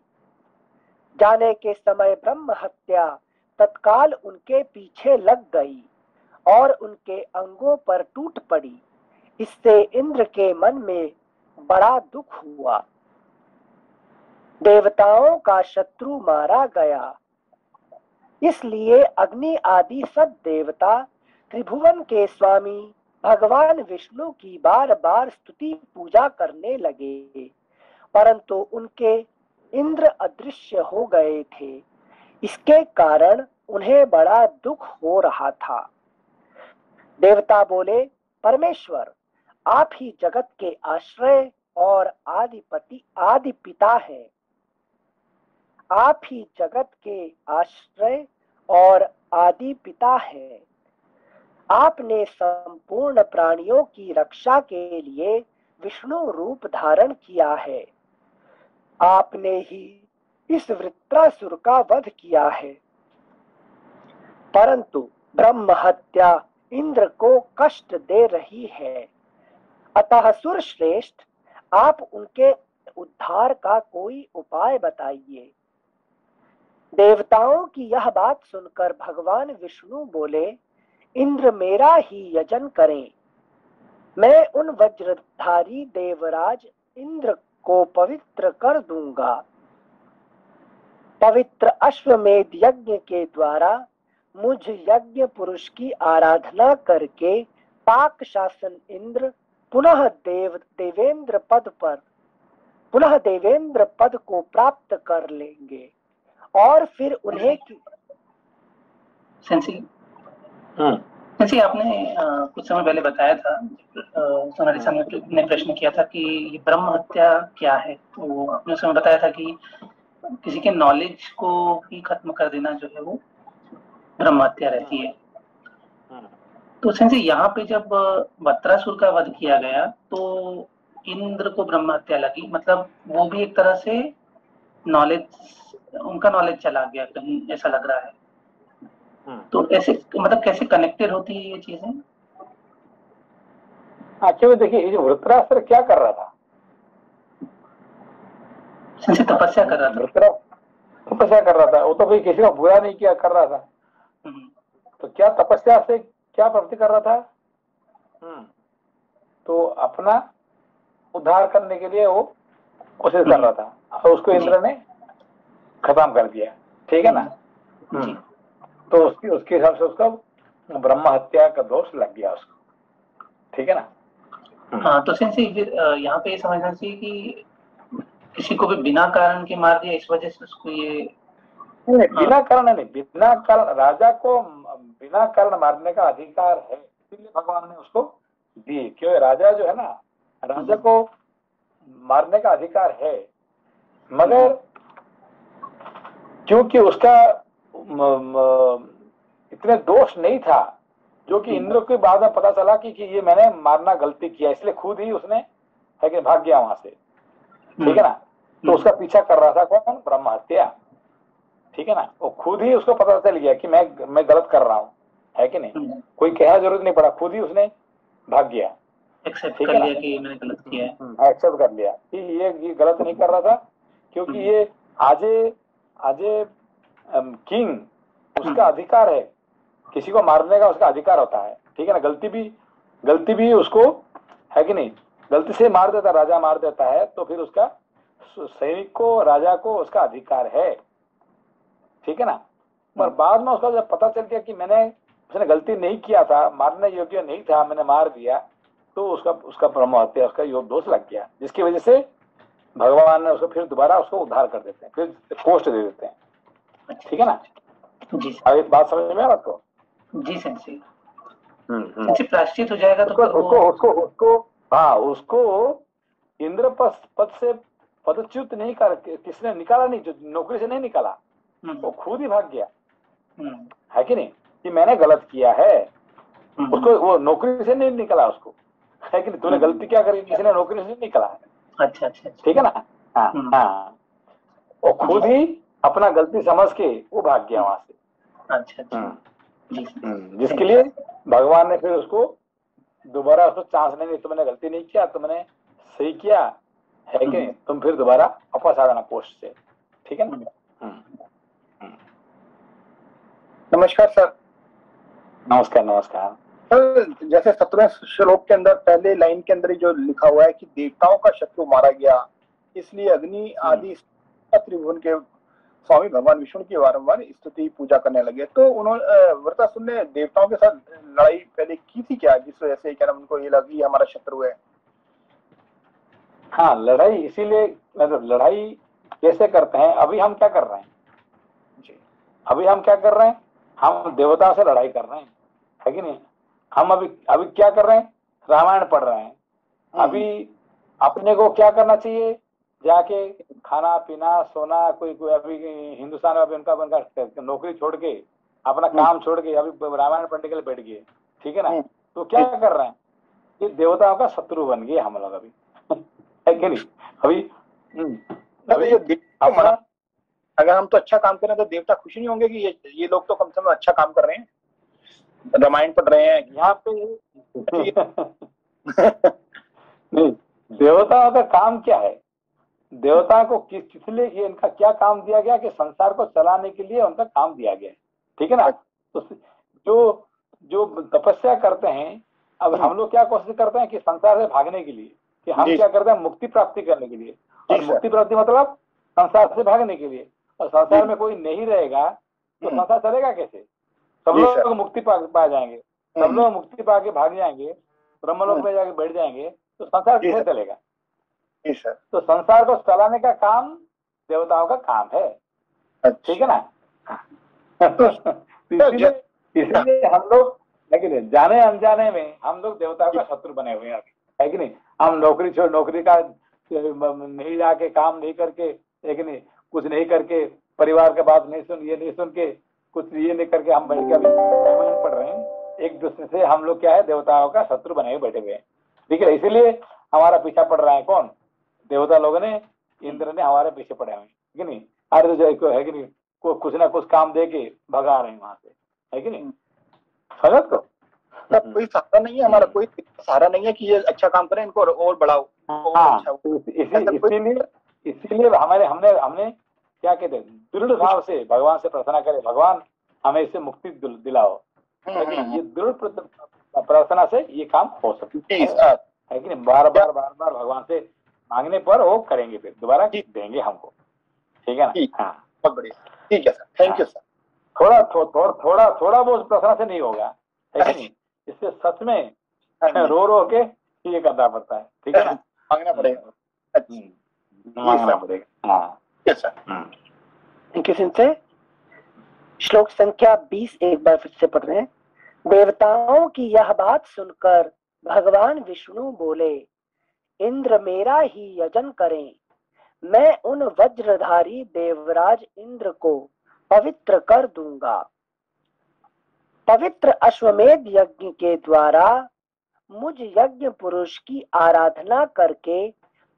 जाने के समय ब्रह्म हत्या तत्काल उनके पीछे लग गई और उनके अंगों पर टूट पड़ी। इससे इंद्र के मन में बड़ा दुख हुआ। देवताओं का शत्रु मारा गया, इसलिए अग्नि आदि सब देवता त्रिभुवन के स्वामी भगवान विष्णु की बार बार स्तुति पूजा करने लगे, परंतु उनके इंद्र अदृश्य हो गए थे। इसके कारण उन्हें बड़ा दुख हो रहा था। देवता बोले, परमेश्वर, आप ही जगत के आश्रय और आदि पिता हैं। आप ही जगत के आश्रय और आदि पिता हैं। आपने संपूर्ण प्राणियों की रक्षा के लिए विष्णु रूप धारण किया है। आपने ही इस वृत्रासुर का वध किया है, परंतु ब्रह्म हत्या इंद्र को कष्ट दे रही है। अतः सुर श्रेष्ठ, आप उनके उद्धार का कोई उपाय बताइए। देवताओं की यह बात सुनकर भगवान विष्णु बोले, इंद्र मेरा ही यजन करें। मैं उन वज्रधारी देवराज इंद्र को पवित्र कर दूंगा। पवित्र अश्वमेध यज्ञ के द्वारा मुझ यज्ञ पुरुष की आराधना करके पाक शासन इंद्र पुनः देवेंद्र पद को प्राप्त कर लेंगे और फिर उन्हें सेंसी आपने कुछ समय पहले बताया था, सोनाली संघ ने प्रश्न किया था कि ये ब्रह्म हत्या क्या है, तो आपने उस समय बताया था कि किसी के नॉलेज को ही खत्म कर देना जो है वो ब्रह्म हत्या रहती है। तो सेंसी यहाँ पे जब वत्रासुर का वध किया गया तो इंद्र को ब्रह्म हत्या लगी, मतलब वो भी एक तरह से उनका नॉलेज चला गया कहीं, ऐसा लग रहा है। तो ऐसे मतलब कैसे कनेक्टेड होती है ये चीजें? अच्छा देखिए, ये जो वृत्रासुर क्या कर रहा था, तपस्या कर रहा था। तपस्या कर रहा था, वो तो कोई किसी का बुरा नहीं किया कर रहा था। तो क्या तपस्या से क्या प्राप्ति कर रहा था? तो अपना उद्धार करने के लिए वो कोशिश कर रहा था, और उसको इंद्र ने खत्म कर दिया, ठीक है ना। तो उसके हिसाब से उसका ब्रह्म हत्या का दोष लग गया उसको, ठीक है ना। हाँ, तो सेंसी यहाँ पे ये समझना चाहिए कि किसी को भी बिना कारण के मार दिया, इस वजह से उसको ये नहीं, बिना कारण नहीं, बिना कारण राजा को बिना कारण मारने का अधिकार है, इसलिए भगवान ने उसको दी। क्यों? राजा जो है ना, राजा को मारने का अधिकार है, मगर क्योंकि उसका इतने दोष नहीं था, जो कि इंद्र के बाद में पता चला कि ये मैंने मारना गलती किया, इसलिए खुद ही उसने है कि भाग गया वहां से, ठीक है ना। तो उसका पीछा कर रहा था कौन? ब्रह्म हत्या, ठीक है ना। वो खुद ही उसको पता चल गया कि मैं गलत कर रहा हूँ, है कि नहीं। कोई कहना जरूरत नहीं पड़ा, खुद ही उसने भाग गया, एक्सेप्ट कर लिया कि मैंने गलत किया है। एक्सेप्ट कर लिया कि ये गलत नहीं कर रहा था, क्योंकि ये आजे किंग, उसका अधिकार है, किसी को मारने का उसका अधिकार होता है, ठीक है ना। गलती भी उसको, है कि नहीं, गलती से मार देता, राजा मार देता है, तो फिर उसका सैनिक को, राजा को उसका अधिकार है, ठीक है ना। पर बाद में उसका जब पता चल गया कि उसने गलती नहीं किया था, मारने योग्य नहीं था, मैंने मार दिया, तो उसका ब्रह्म हत्या, उसका योग दोष लग गया, जिसकी वजह से भगवान ने उसको फिर दोबारा उसको उद्धार कर देते हैं, फिर पोस्ट दे देते हैं, ठीक है ना। जी अब एक बात समझ में आ आपको? जी सेंसी, प्रायश्चित हो जाएगा तो उसको इंद्र पद से पदच्युत नहीं कर, किसने निकाला नहीं, जो नौकरी से नहीं निकाला, वो खुद ही भाग गया, है कि नहीं, कि मैंने गलत किया है। उसको वो नौकरी से नहीं निकाला उसको, है कि नहीं। तूने गलती क्या करी, किसी ने नौकरी से नहीं निकाला है। अच्छा, ठीक है ना। हाँ, वो खुद ही अपना गलती समझ के वो भाग गया वहां से। अच्छा। जिसके लिए भगवान ने फिर उसको दोबारा उसको चांस नहीं, तुमने गलती नहीं किया, तुमने सही किया, है कि नहीं, तुम फिर दोबारा वापस आ जाना पोस्ट से, ठीक है ना। नमस्कार सर। नमस्कार सर, जैसे 17वें श्लोक के अंदर पहले लाइन के अंदर जो लिखा हुआ है कि देवताओं का शत्रु मारा गया, इसलिए अग्नि आदि त्रिभुवन के स्वामी भगवान विष्णु की वारंवार स्तुति पूजा करने लगे। तो उन्होंने वृत्रासुर ने देवताओं के साथ लड़ाई पहले की थी क्या, जिस वजह से क्या उनको ये लगा कि हमारा शत्रु है? हाँ, लड़ाई इसीलिए, मतलब लड़ाई कैसे करते हैं, अभी हम क्या कर रहे हैं जी, अभी हम क्या कर रहे हैं, हम देवताओं से लड़ाई कर रहे हैं, है कि नहीं। हम अभी क्या कर रहे हैं, रामायण पढ़ रहे हैं। अभी अपने को क्या करना चाहिए, जाके खाना पीना सोना, कोई अभी हिंदुस्तान में अभी उनका नौकरी छोड़ के, अपना काम छोड़ के अभी रामायण पढ़ने के लिए बैठ गए, ठीक है ना। तो क्या कर रहे हैं, ये देवताओं का शत्रु बन गए हम लोग अभी, है कि नहीं। अभी अपना, अगर हम तो अच्छा काम करें तो देवता खुश नहीं होंगे कि ये लोग तो कम से कम अच्छा काम कर रहे हैं, रामायण पढ़ रहे हैं यहाँ पे। नहीं, देवताओं का काम क्या है, देवता को किस लिए इनका क्या काम दिया गया कि संसार को चलाने के लिए उनका काम दिया गया, ठीक है ना। तो जो तपस्या करते हैं, अब हम लोग क्या कोशिश करते हैं कि संसार से भागने के लिए, कि हम क्या करते हैं मुक्ति प्राप्ति करने के लिए, और मुक्ति प्राप्ति मतलब संसार से भागने के लिए। और संसार में कोई नहीं रहेगा तो संसार चलेगा कैसे? सब लोग मुक्ति पा जाएंगे, सब लोग मुक्ति पा के भाग जाएंगे, ब्रह्मलोक में जाके बैठ जाएंगे, तो संसार कैसे चलेगा? तो संसार को चलाने का काम देवताओं का काम है, ठीक है ना? इसलिए हम लोग लेकिन जाने अनजाने में हम लोग देवताओं का शत्रु बने हुए हैं, है कि नहीं? हम नौकरी का नहीं जाके, काम नहीं करके, लेकिन कुछ नहीं करके, परिवार के बात नहीं सुन के, कुछ ये नहीं करके हम बैठ के अभी पढ़ रहे हैं। एक दूसरे से हम लोग क्या है, देवताओं का शत्रु बने हुए बैठे हुए हैं, ठीक है? इसीलिए हमारा पीछा पड़ रहा है कौन? देवता लोगों ने, इंद्र ने हमारे पीछे पड़े हुए हैं, है कि नहीं? अरे जो है कि नहीं, कुछ ना कुछ काम दे के भगा रहे हैं वहां से, है कि नहीं? समझ को कोई सहारा नहीं है हमारा, कोई सहारा नहीं है कि ये अच्छा काम करें, इनको और बढ़ाओ। हाँ, इसीलिए हमने क्या कहते हैं, दृढ़ भाव से भगवान से प्रार्थना करें, भगवान हमें इससे मुक्ति दिलाओ। ये दृढ़ प्रार्थना से ये काम हो सकता है कि नहीं? बार बार भगवान से मांगने पर वो करेंगे, फिर दोबारा देंगे हमको, ठीक है ना? हाँ, बहुत बढ़िया, ठीक है सर, थैंक यू सर। थोड़ा बहुत प्रार्थना से नहीं होगा, है कि नहीं? इससे सच में रो के ये करना पड़ता है, ठीक है ना? मांगना पड़ेगा, मांगना पड़ेगा। हाँ, थैंक यू सिंसे। श्लोक संख्या 20 एक बार फिर से पढ़ रहे हैं। देवताओं की यह बात सुनकर भगवान विष्णु बोले, इंद्र मेरा ही यजन करें, मैं उन वज्रधारी देवराज इंद्र को पवित्र कर दूंगा। पवित्र अश्वमेध यज्ञ के द्वारा मुझ यज्ञ पुरुष की आराधना करके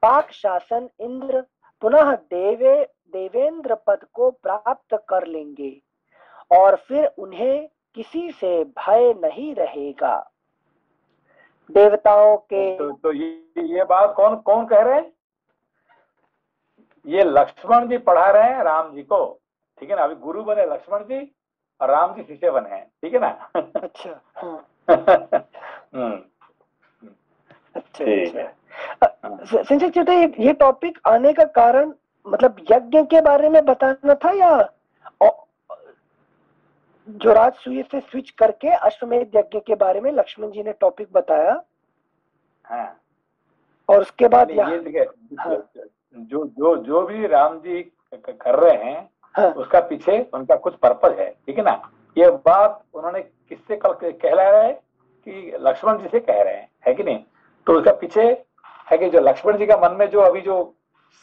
पाक शासन इंद्र पुनः देवेंद्र पद को प्राप्त कर लेंगे और फिर उन्हें किसी से भय नहीं रहेगा। देवताओं के तो ये बात कौन कह रहे हैं? ये लक्ष्मण जी पढ़ा रहे हैं राम जी को, ठीक है ना? अभी गुरु बने लक्ष्मण जी और राम जी शिष्य बने हैं, ठीक है ना? अच्छा, हाँ। अच्छा। संजय जी, ये टॉपिक आने का कारण मतलब यज्ञ के बारे में बताना था, या जो राजसूय से स्विच करके अश्वमेध यज्ञ के बारे में लक्ष्मण जी ने टॉपिक बताया? हाँ, और उसके बाद जो भी राम जी कर रहे हैं, हाँ, उसका पीछे उनका कुछ पर्पज है, ठीक है ना? ये बात उन्होंने किससे कहला रहे हैं? कि लक्ष्मण जी से कह रहे हैं, है कि नहीं? तो उसका पीछे है कि जो लक्ष्मण जी का मन में जो अभी जो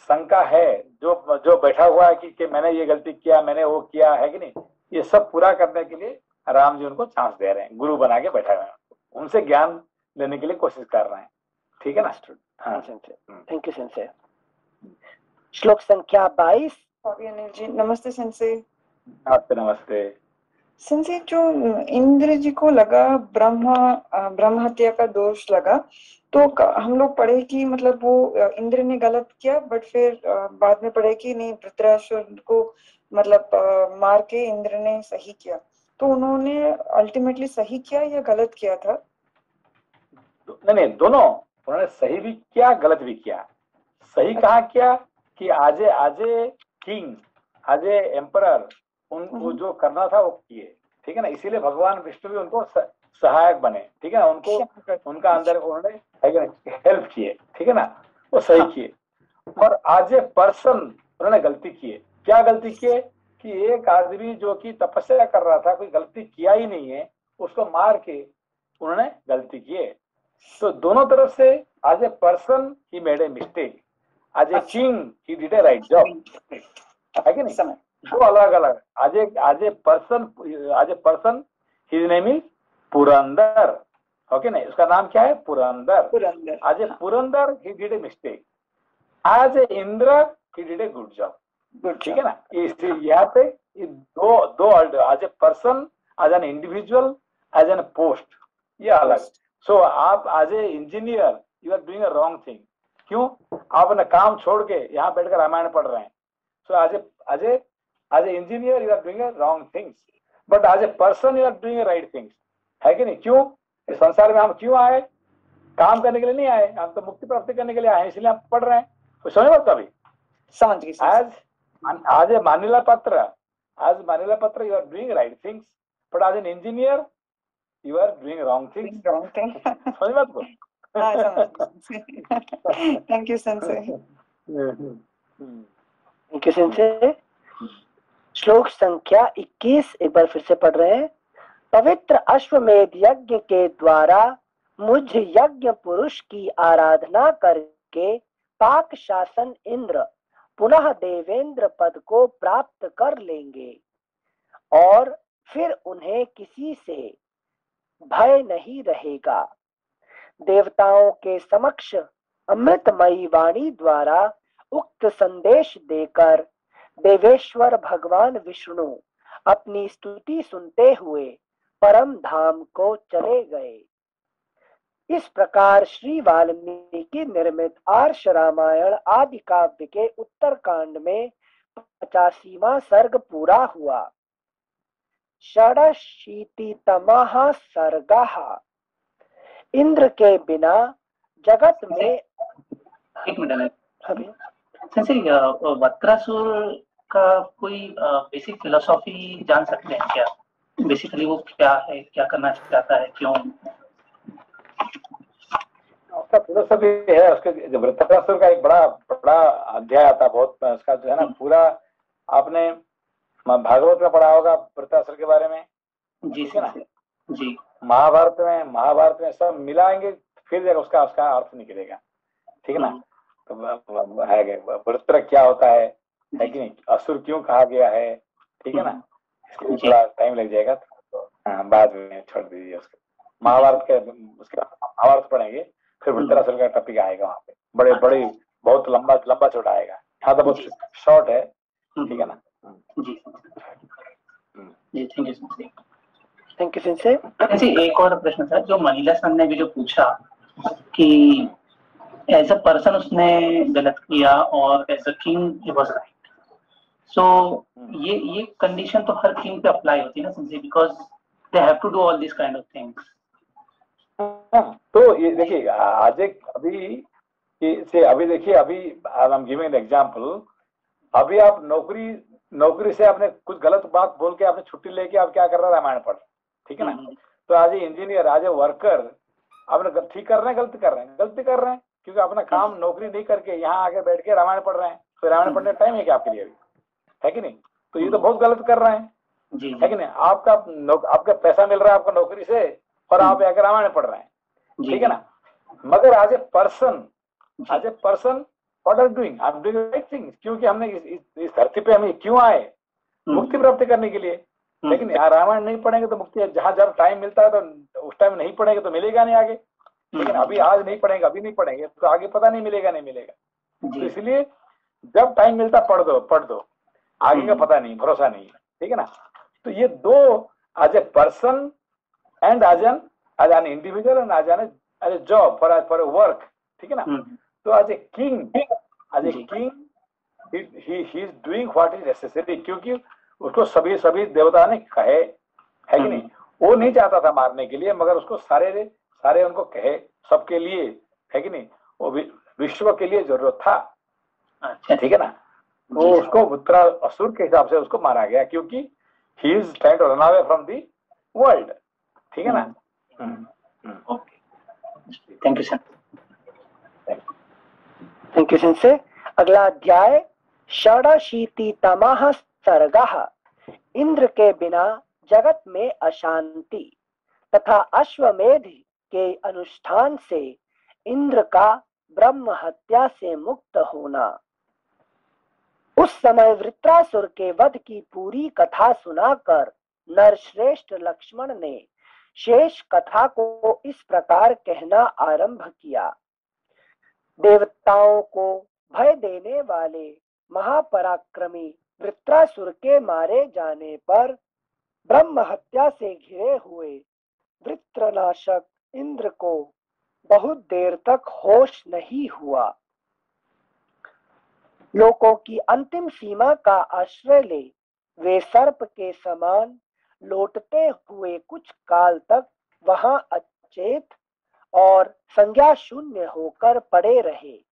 शंका है, जो बैठा हुआ है कि मैंने ये गलती किया, मैंने वो किया, है कि नहीं? ये सब पूरा करने के लिए राम जी उनको चांस दे रहे हैं, गुरु बना के बैठा हुए हैं, उनसे ज्ञान लेने के लिए कोशिश कर रहे हैं, ठीक है ना? हाँ, थैंक यू सेंसे। श्लोक संख्या 22। अनिल जी नमस्ते सेंसे। नमस्ते सेंसे। जो इंद्र जी को लगा ब्रह्म हत्या का दोष लगा, तो हम लोग पढ़े कि मतलब वो इंद्र ने गलत किया, बट फिर बाद में पढ़े कि नहीं, धृतराष्ट्र को मतलब मार के इंद्र ने सही किया। तो उन्होंने अल्टीमेटली सही किया या गलत किया था? नहीं, दोनों। उन्होंने सही भी किया, गलत भी किया। सही कहाँ किया कि आजे किंग, आजे एम्परर, उनको जो करना था वो किए, ठीक है ना? इसीलिए भगवान विष्णु भी उनको सहायक बने, ठीक है ना? उनको उनका अंदर उन्होंने हेल्प किए, ठीक है ना? वो सही किए। और आज ए पर्सन उन्होंने गलती किए। क्या गलती किए कि एक आदमी जो कि तपस्या कर रहा था, कोई गलती किया ही नहीं है, उसको मार के उन्होंने गलती किए। तो दोनों तरफ से आज a person he made a mistake, आज a king he did a right job, है कि नहीं? दो अलग अलग। आज a person his name is Purandar, okay नहीं? उसका नाम क्या है? पुरंदर। आज a Purandar he did a mistake, आज a Indra he did a good job, ठीक है ना? यहाँ पे दो आज a person, as an individual, as an post, ये अलग। सो आप as a engineer you are doing a wrong thing. क्यों? आप अपना काम छोड़ के यहाँ बैठकर रामायण पढ़ रहे हैं। सो as a engineer you are doing a wrong things, but as a person you are doing a right things, है कि नहीं? क्यों इस संसार में हम क्यों आए? काम करने के लिए नहीं आए, हम तो मुक्ति प्राप्ति करने के लिए आए, इसलिए हम पढ़ रहे हैं। तो समझ बात कभी समझ गई sir. as a Manila Patra, you are doing right things, but as an engineer, you are doing wrong things. Wrong thing. समझ बात को? हाँ समझ। Thank you sensei. Thank you sensei. श्लोक संख्या 21 एक बार फिर से पढ़ रहे हैं। पवित्र अश्वमेध यज्ञ के द्वारा मुझ यज्ञ पुरुष की आराधना करके पाक शासन इंद्र पुनः देवेंद्र पद को प्राप्त कर लेंगे और फिर उन्हें किसी से भय नहीं रहेगा। देवताओं के समक्ष अमृतमयी वाणी द्वारा उक्त संदेश देकर देवेश्वर भगवान विष्णु अपनी स्तुति सुनते हुए परम धाम को चले गए। इस प्रकार श्री वाल्मीकि निर्मित आर्ष रामायण आदि काव्य के उत्तर कांड में 85वां सर्ग पूरा हुआ। षडशीतितमः सर्गः। इंद्र के बिना जगत में एक मिनट सेंसे, वक्रासुर का कोई बेसिक फिलोसॉफी जान सकते हैं क्या? बेसिकली वो क्या है, क्या करना चाहता है, क्यों? उसका फिलोसफी है, उसके जो वृत्रासुर का एक बड़ा अध्याय आता, बहुत उसका जो है ना, पूरा आपने भागवत में पढ़ा होगा वृत्रासुर के बारे में। जी है ना? जी। महाभारत में सब मिलाएंगे फिर जाकर उसका अर्थ निकलेगा। ठीक है ना? तो है वृत्र क्या होता है कि नहीं, असुर क्यों कहा गया है, ठीक है ना? इसको थोड़ा टाइम लग जाएगा, तो बाद में छोड़ दीजिए उसको। महाभारत के उसके महाभारत पढ़ेंगे, फिर वृत्रासुर का टॉपिक आएगा वहाँ पे, बड़े बहुत लंबा छोटा आएगा। हाँ तो बहुत शॉर्ट है, ठीक है ना? जी जी, thank you. Thank you sensei. ऐसे एक और प्रश्न था जो मनीला सर ने भी जो पूछा कि एज अ पर्सन उसने गलत किया और as a king he was right. So ये कंडीशन तो हर किंग पे अप्लाई होती है ना Sanjay, because they have to do all this kind of things. तो ये देखिए आज अभी देखिए, अभी I am giving an example. अभी आप नौकरी से आपने कुछ गलत बात बोल के आपने छुट्टी लेके आप क्या कर रहे हैं, रामायण पढ़, ठीक है ना? तो आज इंजीनियर, आज वर्कर आपने ठीक कर रहे हैं, गलती कर रहे हैं क्योंकि अपना काम नौकरी नहीं करके यहाँ आके बैठ के रामायण पढ़ रहे हैं। तो रामायण पढ़ने का टाइम है क्या आपके लिए अभी? है कि नहीं? तो ये तो बहुत गलत कर रहे हैं, है कि नहीं? आपका पैसा मिल रहा है आपको नौकरी से और आप आके रामायण पढ़ रहे हैं, ठीक है ना? मगर आज a person what are doing, I am doing right things, क्योंकि हमने इस धरती पे हमें क्यों आए? मुक्ति प्राप्त करने के लिए। लेकिन यहाँ रामायण नहीं पढ़ेंगे तो मुक्ति, जब टाइम मिलता है तो उस टाइम नहीं पढ़ेंगे तो मिलेगा नहीं आगे। लेकिन अभी आज नहीं पढ़ेंगे तो आगे पता नहीं मिलेगा। तो इसलिए जब टाइम मिलता पढ़ दो, आगे का पता नहीं, भरोसा नहीं है, ठीक है ना? तो ये दो, as a person and as an individual and as a job for a work, ठीक है ना? तो as a king he is doing what is necessary, क्योंकि उसको सभी देवता ने कहे, है कि नहीं? वो नहीं चाहता था मारने के लिए, मगर उसको सारे उनको कहे, सबके लिए, है कि नहीं? वो विश्व के लिए जरूरत था, ठीक है ना? वो उसको वृत्रासुर के हिसाब से उसको मारा गया, क्योंकि he is trying to run away from the world, ठीक है ना? Thank you sir. Thank you sensei. अगला अध्याय षडशीतितमः सर्गः। इंद्र के बिना जगत में अशांति तथा अश्वमेध के अनुष्ठान से इंद्र का ब्रह्म हत्या से मुक्त होना। उस समय वृत्रासुर के वध की पूरी कथा सुनाकर नरश्रेष्ठ लक्ष्मण ने शेष कथा को इस प्रकार कहना आरंभ किया। देवताओं को भय देने वाले महापराक्रमी वृत्रासुर के मारे जाने पर ब्रह्म हत्या से घिरे हुए वृत्रनाशक इंद्र को बहुत देर तक होश नहीं हुआ। लोकों की अंतिम सीमा का आश्रय ले वे सर्प के समान लौटते हुए कुछ काल तक वहां अचेत और संज्ञा शून्य होकर पड़े रहे।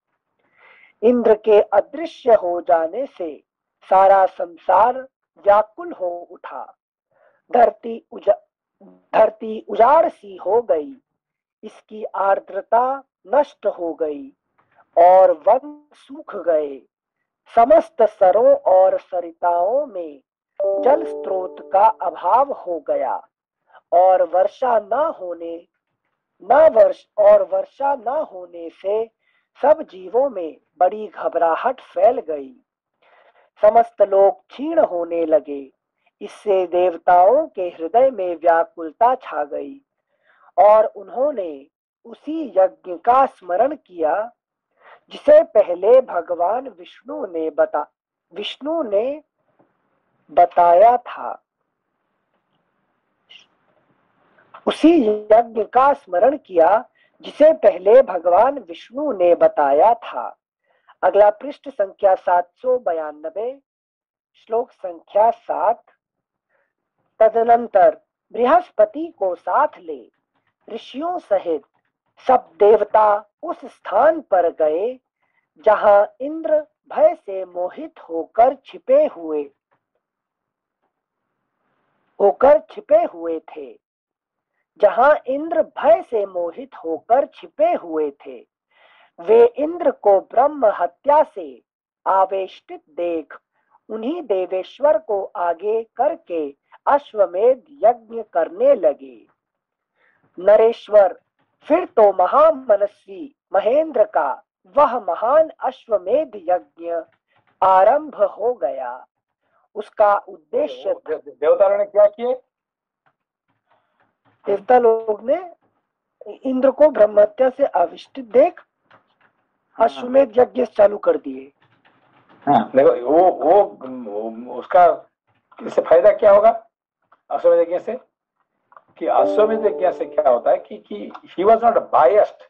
इंद्र के अदृश्य हो जाने से सारा संसार व्याकुल हो उठा। धरती उजाड़ सी हो गई, इसकी आर्द्रता नष्ट हो गई और वन सूख गए। समस्त सरों और सरिताओं में जल स्रोत का अभाव हो गया और वर्षा न होने से सब जीवों में बड़ी घबराहट फैल गई। समस्त लोग क्षीण होने लगे। इससे देवताओं के हृदय में व्याकुलता छा गई और उन्होंने उसी यज्ञ का स्मरण किया जिसे पहले भगवान विष्णु ने बताया था। उसी यज्ञ का स्मरण किया जिसे पहले भगवान विष्णु ने बताया था। अगला पृष्ठ संख्या 792, श्लोक संख्या 7। तदनंतर बृहस्पति को साथ ले ऋषियों सहित सब देवता उस स्थान पर गए जहां इंद्र भय से मोहित होकर छिपे हुए थे। वे इंद्र को ब्रह्म हत्या से आवेष्टित देख उन्हीं देवेश्वर को आगे करके अश्वमेध यज्ञ करने लगे। नरेश्वर फिर तो महामनस्वी महेंद्र का वह महान अश्वमेध यज्ञ आरंभ हो गया। उसका उद्देश्य देवताओं ने क्या किए? देवता लोग ने इंद्र को ब्रह्महत्या से आविष्टित देख अश्वमेध यज्ञ चालू कर दिए। हाँ, देखो वो उसका इससे फायदा क्या होगा अश्वमेध यज्ञ से? कि अश्वमेध यज्ञ से क्या होता है कि ही वॉज नॉट बायस्ड,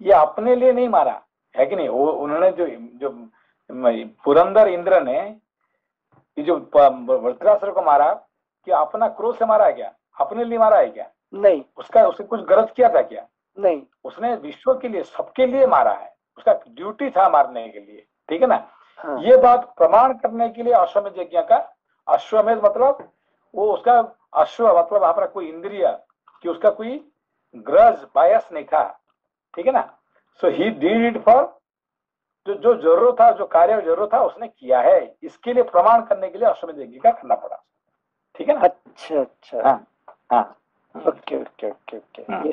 ये अपने लिए नहीं मारा है कि नहीं। वो उन्होंने जो पुरंदर इंद्र ने ये जो वृत्रासुर को मारा, कि अपना क्रोध से मारा है क्या? अपने लिए मारा है क्या? नहीं। उसने कुछ गलत किया था क्या? नहीं। उसने विश्व के लिए, सबके लिए मारा है। उसका ड्यूटी था मारने के लिए, ठीक है ना। हाँ। ये बात प्रमाण करने के लिए अश्वमेध यज्ञ का, अश्वमेध मतलब वो उसका अश्व मतलब वहां पर कोई इंद्रिय कि उसका कोई ग्रज बायस नहीं था, ठीक है ना। सो ही डिड इट फॉर जो जरूरत था, जो कार्य जरूरत था उसने किया है। इसके लिए प्रमाण करने के लिए अश्वमेध यज्ञ का करना पड़ा, ठीक है ना। अच्छा अच्छा, हाँ हाँ, ओके ओके ओके ओके। ये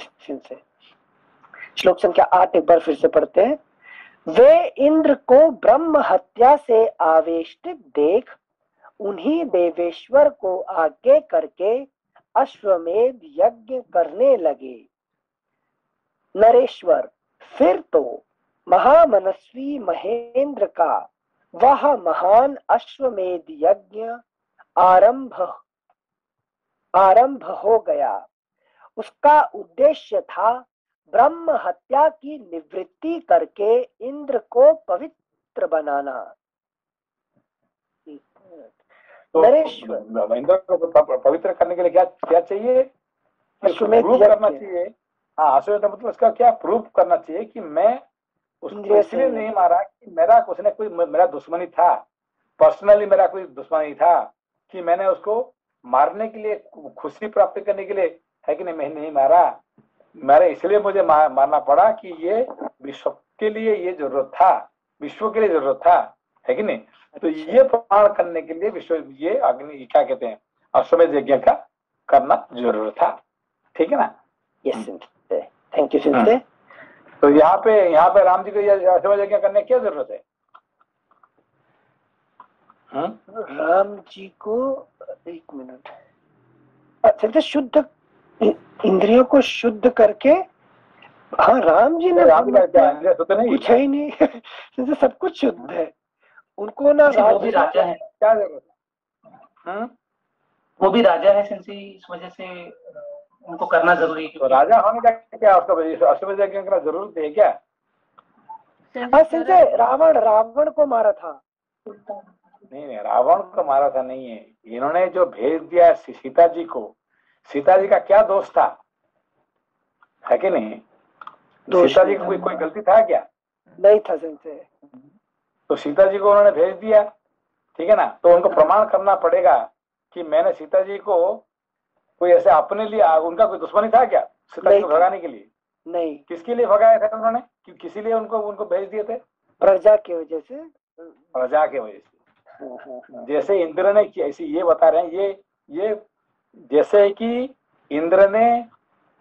श्लोक संख्या 8 एक बार फिर से पढ़ते हैं। वे इंद्र को ब्रह्म हत्या से आवेष्टित देख उन्हीं देवेश्वर को आगे करके अश्वमेध यज्ञ करने लगे। नरेश्वर फिर तो महामनस्वी महेंद्र का वह महान अश्वमेध यज्ञ आरंभ हो गया। उसका उद्देश्य था ब्रह्म हत्या की निवृत्ति करके इंद्र को पवित्र बनाना। तो इंद्र को पवित्र करने के लिए क्या चाहिए? प्रूव करना चाहिए। हाँ, अश्वमेध मतलब उसका क्या प्रूव करना चाहिए कि मैं उसको इसलिए नहीं मारा कि मेरा दुश्मनी था, पर्सनली मेरा कोई दुश्मनी था, कि मैंने उसको मारने के लिए, खुशी प्राप्त करने के लिए है कि नहीं, मैं नहीं मारा। मेरा इसलिए मुझे मारना पड़ा कि ये विश्व के लिए ये जरूरत था, विश्व के लिए जरूरत था, है कि नहीं। तो ये प्रमाण करने के लिए विश्व ये अग्नि क्या कहते हैं अश्वमेध यज्ञ का करना जरूरत था, ठीक है ना। Yes, thank you sensei. तो यहाँ पे राम जी को अश्वमेध यज्ञ करने की क्या जरूरत है? राम जी को एक मिनट, शुद्ध इंद्रियों को शुद्ध करके, हाँ राम जी ने कुछ है ही नहीं सब कुछ शुद्ध है। उनको ना वो भी राजा है, क्या जरूरत है? वो भी राजा है सिंसी, इस वजह से उनको करना जरूरी है। तो राजा होने का क्या उसका अश्वमेध यज्ञ करना जरूरत है क्या? संजय रावण को मारा था। नहीं, रावण को मारा था नहीं है। इन्होंने जो भेज दिया सीता जी को, सीता जी का क्या दोष था? है कि नहीं? दोष सीता जी की कोई गलती था क्या? नहीं था संशय। तो सीता जी को उन्होंने भेज दिया, ठीक है ना। तो उनको प्रमाण करना पड़ेगा कि मैंने सीता जी को कोई ऐसे अपने लिए, उनका कोई दुश्मनी था क्या सीता जी को भगाने के लिए? नहीं। किसके लिए भगाया था उन्होंने? किसी लिए उनको भेज दिए थे? प्रजा की वजह से। प्रजा की वजह से। जैसे इंद्र ने किया, इसी ये बता रहे हैं, ये जैसे कि इंद्र ने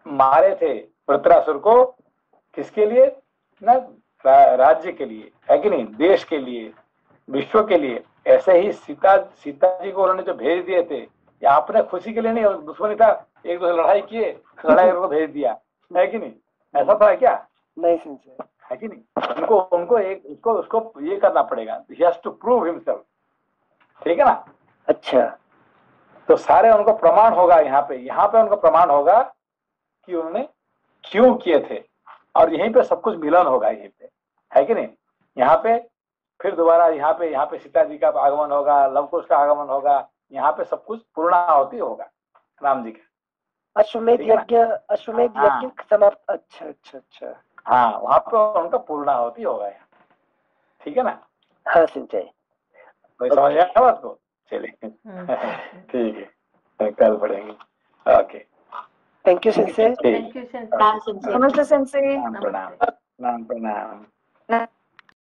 मारे थे वृत्रासुर को, किसके लिए ना? राज्य के लिए, है कि नहीं, देश के लिए, विश्व के लिए। ऐसे ही सीता जी को उन्होंने जो भेज दिए थे, या अपने खुशी के लिए नहीं, दुश्मनी था, एक दूसरे लड़ाई किए, लड़ाई को भेज दिया, है कि नहीं? ऐसा था क्या? नहीं संशय, है कि नहीं? उनको उसको ये करना पड़ेगा, he has to prove himself, ठीक है ना। अच्छा, तो सारे उनको प्रमाण होगा, यहाँ पे उनको प्रमाण होगा कि उन्होंने क्यों किए थे, और यहीं पे सब कुछ मिलन होगा, यहीं पे, है कि नहीं। यहाँ पे फिर दोबारा यहाँ पे सीता जी का आगमन होगा, लवकुश का आगमन होगा, यहाँ पे सब कुछ पूर्णाहुति होगा राम जी का। अश्वमेध यज्ञ समाप्त। अच्छा अच्छा अच्छा, हाँ, वहां पे उनका पूर्णाहुति होगा यहाँ, ठीक है ना। हाँ संजय, तो समझ आया बात को? चलिए ठीक है, कल पढ़ेंगे। Okay, thank you Sanjay. Thank you नमस्ते सेंसे। प्रणाम प्रणाम।